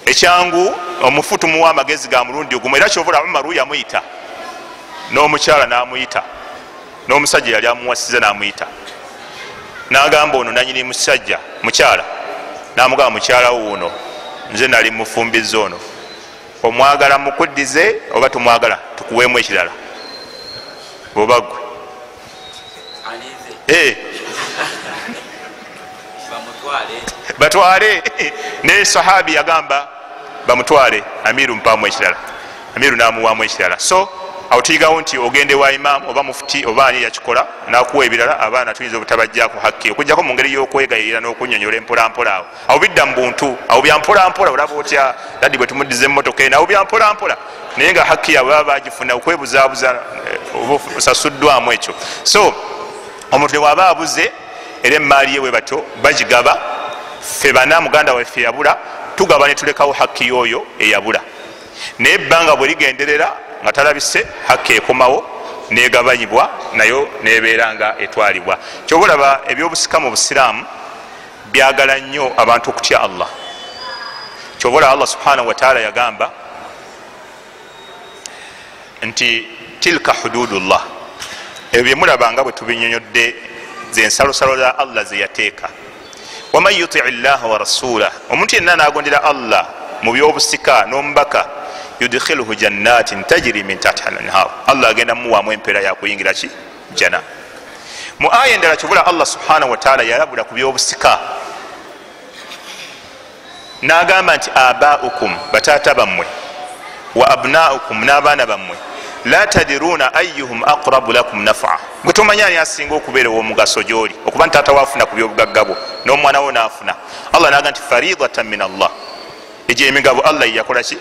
ekyangu omufu tumuwa amagezi ga mulundi ogumu era kyovula Umaru yamuyita n'omukyala n'amuyita n'omusajja yali amuwasiza n'amuyita n'agamba ono nanyini musajja mukyala n'amugamba mukyala wuuno nze nali mufumbiza ono omwagala mukuddize oba tumwagala tukuweemu ekirala bwobagwe batwale naye sahabi yagamba bamutwale amiru mpaamu ekirala amiru namuwaamu ekirala so awo tuyigawo nti ogende wa imamu oba mufuti oba ani yakikola nakuwa ebirala abaana tuyinza obutabajjako hakki okujjako mu ngeri y'okwegayirira n'okunyonyola empolampola awo bidda mu buntu awo byampolampola olaba otya daddi bwe tumuddiza emmotoka eno awo byampolampola naye nga hakki yaabwe baba bagifuna okwebuzaabuza oba osasuddwamu ekyo so omuntu newaba abuze era emaali yewe batyo bagigaba ffe bana muganda waffe yabula tugaba ne tulekawo hakki y'oyo eyabula naye ebbanga bwe ligenderera nga talabise hakki ekomawo negabanyibwa nayo nebeera nga etwalibwa kyobulaba ebyobusika mu busiraamu byagala nnyo abantu okutya Allah kyobulaba Allah subhanahu wataala yagamba nti tilka hududullah ebyo byemulabanga bwe tubinyonyodde zensalosalo za Allah zeyateeka waman yuti llaha wa rasulah omuntu yenna nagondera Allah mu byobusika n'omubaka yudkhiluhu jannatin tajri min tahtiha al-anhar, Allah agenda muwamu empeera yakuyingira ki jana. Mu aya endala kibula Allah subhanahu wa ta'ala yalabula ku byobusika n'agamba nti abaukum, bataata bammwe, wa abnaukum, n'abaana bammwe, la tadiruna ayyuhum aqrabu lakum naf'a, gwe tomanya ani asinga okubeera ow'omugaso gy'oli, okuba nti taata waafuna ku byobugagga bwo n'omwana wo n'afuna. Allah n'agamba nti faridatan min Allah, egyo emigabo Allah yakola ki,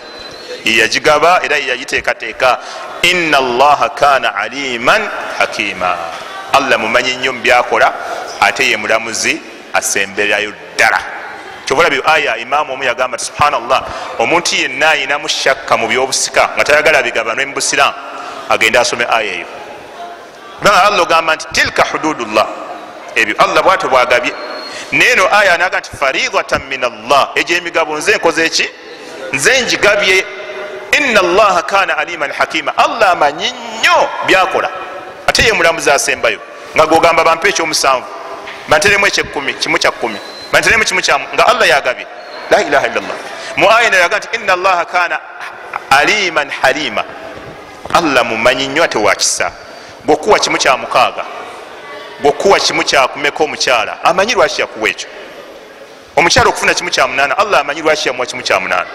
yagigaba era yagiteekateeka. Inna Allaha kana aliman hakima, Allah mumanyi nnyo mu byakola ate ye mulamuzi asemberayo ddala. Kyobula byo aya imaamu omu yagamba nti subhanallah, omuntu yenna ayinamu shakka mu byobusika nga tayagala bigabanwe mu busiraamu agenda asome aya eyo. Kubanga Allah ogamba nti tilka hududullah, ebyo Allah bwatyo bwagabye. Neeno aya naga nti faridatan min Allah, egyo emigabo nze nkoze eki, nze njigabye. Inna Allaha kana aliman hakima, Allah amanyi nnyo byakola ate ye mulamuzi asembayo. Nga gogamba bampe ekyomusanvu, banteremu ekyekumi, kimu kya kkumi, banteremu kimu kyamu, nga Allah yagabye. La ilaha illallah. Mu aya naga nti inna Allaha kana aliman halima, Allah mumanyi nnyo ate wakisa. Bwokuwa kimu kya mukaaga, bwokuwa kimu kyakumeka omukyala, amanyi lwaki yakuwa ekyo. Omukyala okufuna kimu kya munaana, Allah amanyi lwaki yamuwa kimu kya munaana.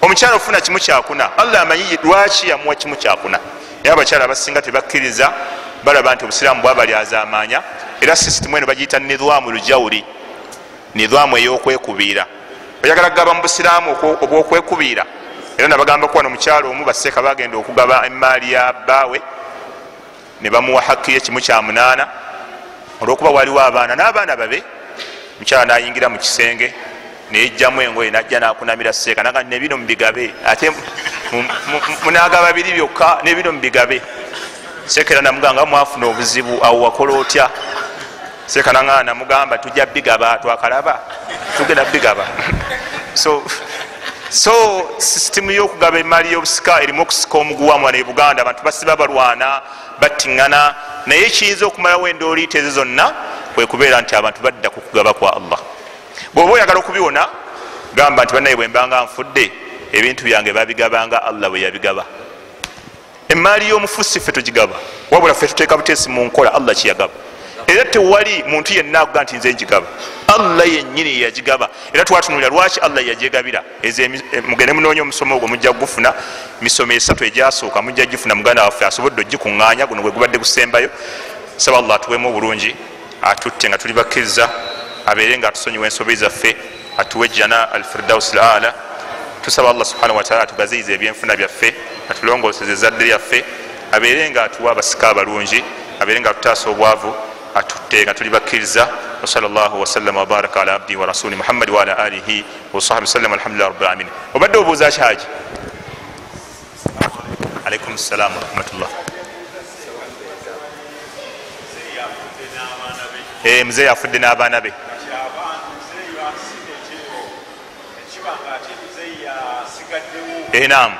Omukyala okufuna kimu kyakuna, Allah amanyi lwaki yamuwa kimu kyakuna. Era abakyala abasinga tebakkiriza, balaba nti obusiraamu bwabalyazaamaanya, era sisitimu eno bagiyita nidhwamu lujawuli, nidhwamu ey'okwekubiira. Oyagala kugaba mu busiraamu obw'okwekubiira. Era nabagamba kuba n'omukyala omu basseeka bagenda okugaba emaali ya bbaawe, ne bamuwa hakki ye kimu kya munaana, olw'okuba waliwo abaana n'abaana babe. Omukyala n'ayingira mu kisenge nejjamu engoye najja nakunamira seeka naga nebino mubigabe, ate munagaba biri byokka nebino mubigabe. Seekera namuganga mwafuna obuzibu awo wakola otya? Seeka nanga namugamba tujja bigaba, twakalaba tugenda bigaba. so sisitimu y'okugaba emaali y'obusika erimu okusika omuguwamu ne Buganda, abantu basiba balwana battiŋŋana, naye kiyinza okumalawo endooliito ezo zonna kwe kubeera nti abantu badda ku kugaba kwa Allah. Bw'oba oyagala okubiwona gamba nti bannaye bwe mbanga nfudde ebintu byange babigabanga Allah bwe yabigaba. Emaali y'omufusi ffe tugigaba, wabula ffe tuteeka buteesi mu nkola Allah kiyagaba. Era tewali muntu yenna akuga nti nze njigaba, Allah yennyini yagigaba. Era twatunulira lwaki Allah yagyegabira. Mugende munoonya omusomo ogwo mujja gufuna, misomo esatu egyasooka mujja gifuna muganda waffe asobodde ogikuŋŋaanya, guno gwe gubadde gusembayo. Saba Allah atuweemu obulungi, atutte nga tuli bakkiriza, abeere nga atusonyiwa ensobi zaffe, atuwe jana al-firdaus al-aala. Tusaba Allah subhanahu wa ta'ala atugaziyize ebyenfuna byaffe, atulongooseze ezzadde lyaffe, abeere nga atuwa abasika abalungi, abeere nga atutaasa obwavu, atutte nga tuli bakkiriza. Wa sallallahu wasallama wabaraka ala abdi wa rasuli Muhammad wa ala alihi wa sahbihi sallam, alhamdulillahi rabbil alamin. Obadde obuuza ki haji? Alaikum salam wa rahmatullah. Mzee yafudde n'abaana be. Naam.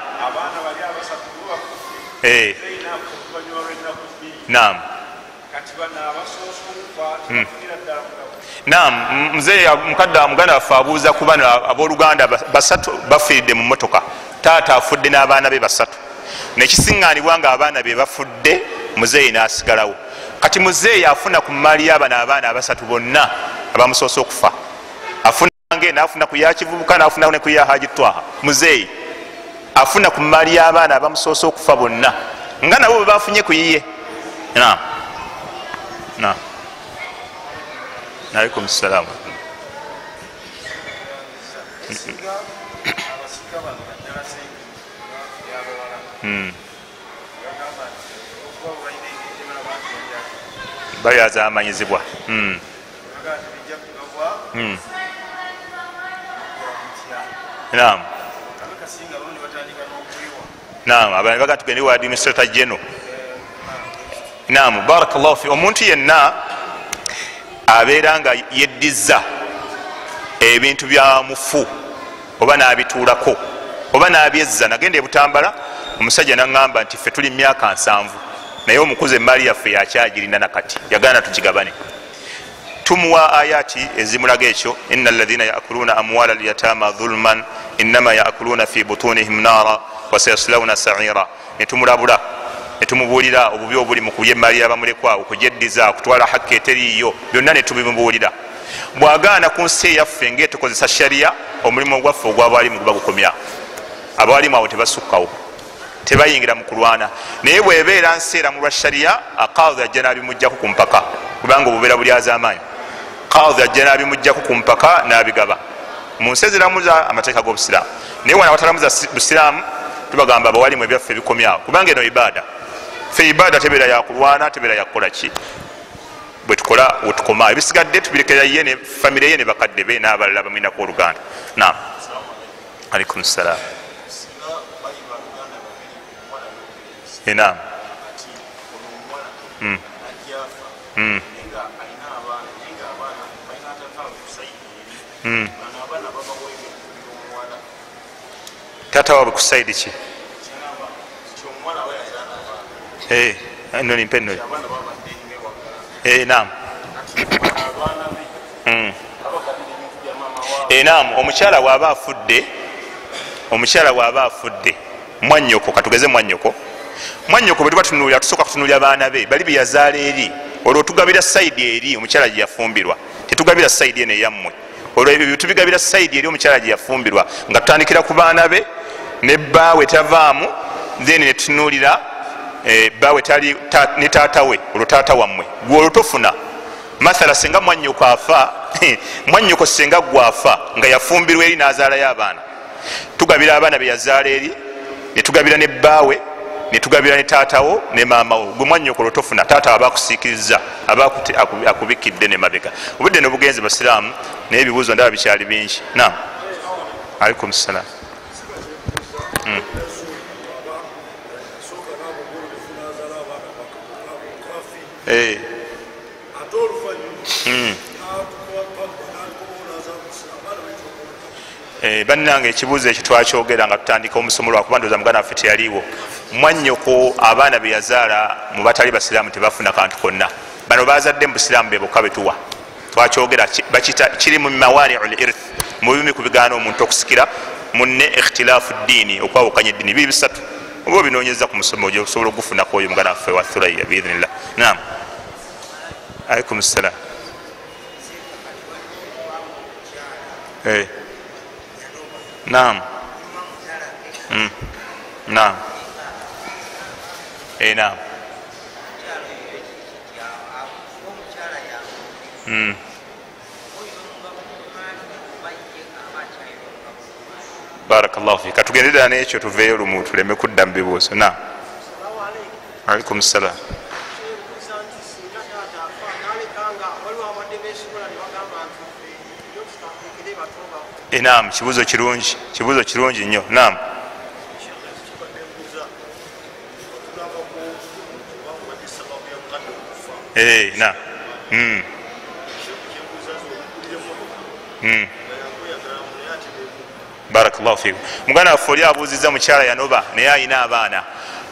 Naam. Naam, mzee mukadde muganda waffe abuuza ku bano abooluganda basatu bafiiridde mu mmotoka. Taata afudde n'abaana be basatu, nekisiŋŋaanibwa nga abaana be bafudde, muzeeyi n'asigalawo. Kati muzeeyi afuna ku maali y'abano abaana abasatu bonna abamusoose okufa. Afuna nge n'afuna ku ya kivubuka, n'afuna ne ku ya Haji Twaha. Muzeeyi afuna ku maali y'abaana abamusoose okufa bonna, nga nabo bwe bafunye ku yiye. Naam. Naam. Alaikum salam. Bayaza amanyizibwa. Naam. Naam, abantu baga tugende wa administrator general. Naam, barakallahu fi. Omuntu yenna abeera nga yeddiza ebintu bya mufu oba n'abituulako oba n'abyezza. Nagenda e Butambala, omusajja n'aŋŋamba nti ffe tuli myaka 7 naye omukuzi emaali yaffe yakyagirina nakati, yagaana tugigabane. Tumuwa ayati ezimulaga ekyo, inna alladhina yaakuluna amwala alyatama dhulman innama yaakuluna fi butunihim nara wasayaslawuna saira, netumulabula netumubulira obubi obuli mu kubyemalira bamulekwa, okujeddiza, okutwala hakki eteriiyo, byonna netubimubuulira. Bwagaana ku nsi eyaffe ngaetukozesa sharia, omulimu gwaffe ogwabwalimu guba gukomya. Abawalimu abo tebasukkawo, tebayingira mu kulwana. Naye bwebeera nseera mu lwa sharia, akadhi ajja n'abimugjaku ku mpaka, kubanga obubeera buli az'amaanyi. Kadhi ajja n'abimugjaku ku mpaka n'abigaba mu nsi eziramuza amateeka g'obusiraamu. Naye wana watalamuza busiraamu, tubagamba abawalimu ebyaffe bikomyawo, kubanga eno ibaada. Ffe ibaada tebeera yakulwana, tebeera yakukola ki, bwe tukola wetukoma. Ebisigadde tubirekera ye ne famire ye ne bakadde be n'abalala bamwinako oluganda. Naam. Alaikum salaam. Naam. Tata waabwe ku saidi ki? Noni mpe noni. Naam. Naam, omukyala bw'aba afudde, mwannyoko, katugeze mwannyoko bwe tuba tunuulira, tusooka kutunuulira baana be bali byeyazaala eri, olwo tugabira saidi eri omukyala gye yafumbirwa, tetugabira saidi eno eyammwe. Olwo ebyo tubigabira saidi eri omukyala gye yafumbirwa, nga tutandikira ku baana be ne bbaawe tavaamu, then netunuulira bbaawe ne taata we, olwo taata wammwe gwe olwo tofuna. Mathala senga mwannyoko afa mwannyoko senga gwafa nga yafumbirwa eri n'azaalayo abaana, tugabira abaana be yazaala eri, netugabira ne bbaawe, netugabira ne taatawo ne maamawo. Gwe mwannyoko olwo tofuna, taata aba akusiikiriza, aba akubikidde ne mabega. Obudde n'obugenzi basiraamu, naye ebibuuzo ndaba bikyali bingi. Naam. Alaikum salaam. Bannange ekibuuzo ekyo twakyogera nga tutandika omusomo lwakuba ndowooza muganda waffe teyaliiwo. Mwannyoko abaana be yazaala mu batali basiraamu tebafuna kantu konna. Bano bazadde mu busiraamu be bokka betuwa, twakyogera, bakita kiri mu mawani'ul irth, mu bimu ku bigaana omuntu okusikira munne ikhtilaafu ddiini, okwawukanya eddiini. Biri bisatu oba obinoonyeza ku musomo ogyo osobola okugufunako oyo muganda waffe wa Thuraya biidhnillah. Naam. Alaikum salaam. Naam. Naam. Naam. Barakallahu fika. Tugendera n'ekyo tuveeyo lumu tuleme kudda mu bibuuzo. Naam. Alaikum salaam. Naam, kibuuzo kirungi nnyo. Naam. Naam. Barakallahu fiikum. Muganda waffe oli abuuzizza mukyala yanoba naye ayina abaana.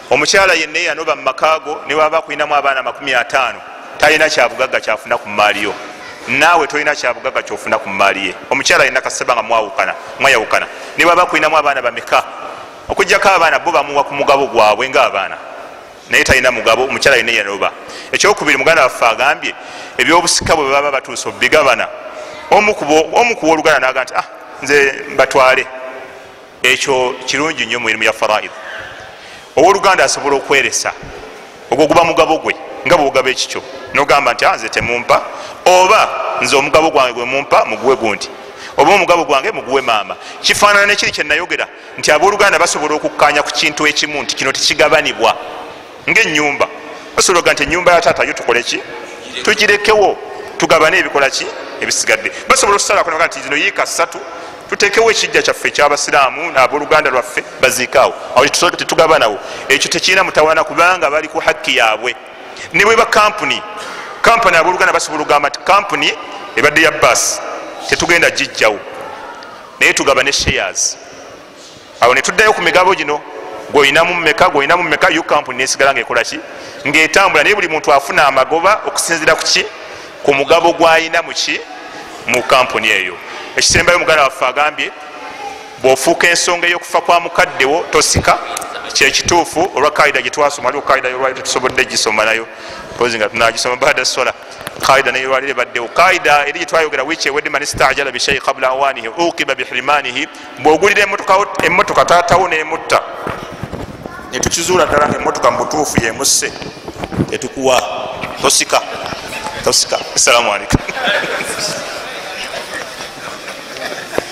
Omukyala yenna yanoba mu makaago ne waba kulinamu abaana 50, talina kyabugagga kyafuna ku maaliyo. Naawe tolina kyabugagga kyofuna ku maali ye. Omukyala yenna kasaba nga mwayawukana ne waba kulinamu abaana bameka, okujjako abaana bo bamuwa ku mugabo gwabwe ng'abaana, naye talina mugabo. Omukyala yenna yanoba. Ekyokubiri, muganda waffe agambye ebyobusika bwe baba batuusa obigabana, omu kuwa oluganda naga nti nze mbatwale. Ekyo kirungi nnyo mu mirimu ya faraid. Owooluganda asobola okweresa, ogwo guba mugabo gwe nga bwogaba ekikyo, nogamba nti nze temumpa, oba nze omugabo gwange gwe mumpa muguwe gundi, oba omugabo gwange muguwe maama. Kifaanana nekiri kyenayogera nti abooluganda basobola okukkaanya ku kintu ekimu nti kino tekigabanibwa ng'ennyumba. Basobola oga nti ennyumba ya taata yo tukole ki, tugirekewo, tugabane ebikola ki, ebisigadde. Basobola okusalako noga nti zino yiika 3 tutekewo ekijja kyaffe ekyabasiraamu n'abooluganda lwaffe baziikaawo, awo tetugabanawo. Ekyo tekirina mutawaana kubanga bali ku hakki yaabwe. Ne bwe ba kampuni abooluganda basobola okugamba nti kampuni ebadde ya baasi tetugenda gijjawo, naye tugabane shares. Awo ne tuddayo ku migabo gino, gw'olinamu mmeka, yo kampuni nesigala ngaekola ki, ng'etambula, naye buli muntu afuna amagoba okusinzira ku ki, ku mugabo gw'alina mu ki, mu kampuni eyo. Ekisembayo muganda waffe agambye bwofuuka ensonga eyokufa kwa mukaddewo tosika kyekituufu olwa kaida gyetwasoma aliwo kaida yolwaliro tusobodde gisoma nayo pozi nga tunagisoma bada sola kaida nayo olwaliro ebaddewo kaida eri gyetwayogera wiiki ewedde man istajala bishai qabla awanihi uqiba bihirimanihi bwogulira emotoka taatawo nemutta netukizuula ddala nga emotoka mubutuufu yemusse tetukuwa tosika assalamu alaikum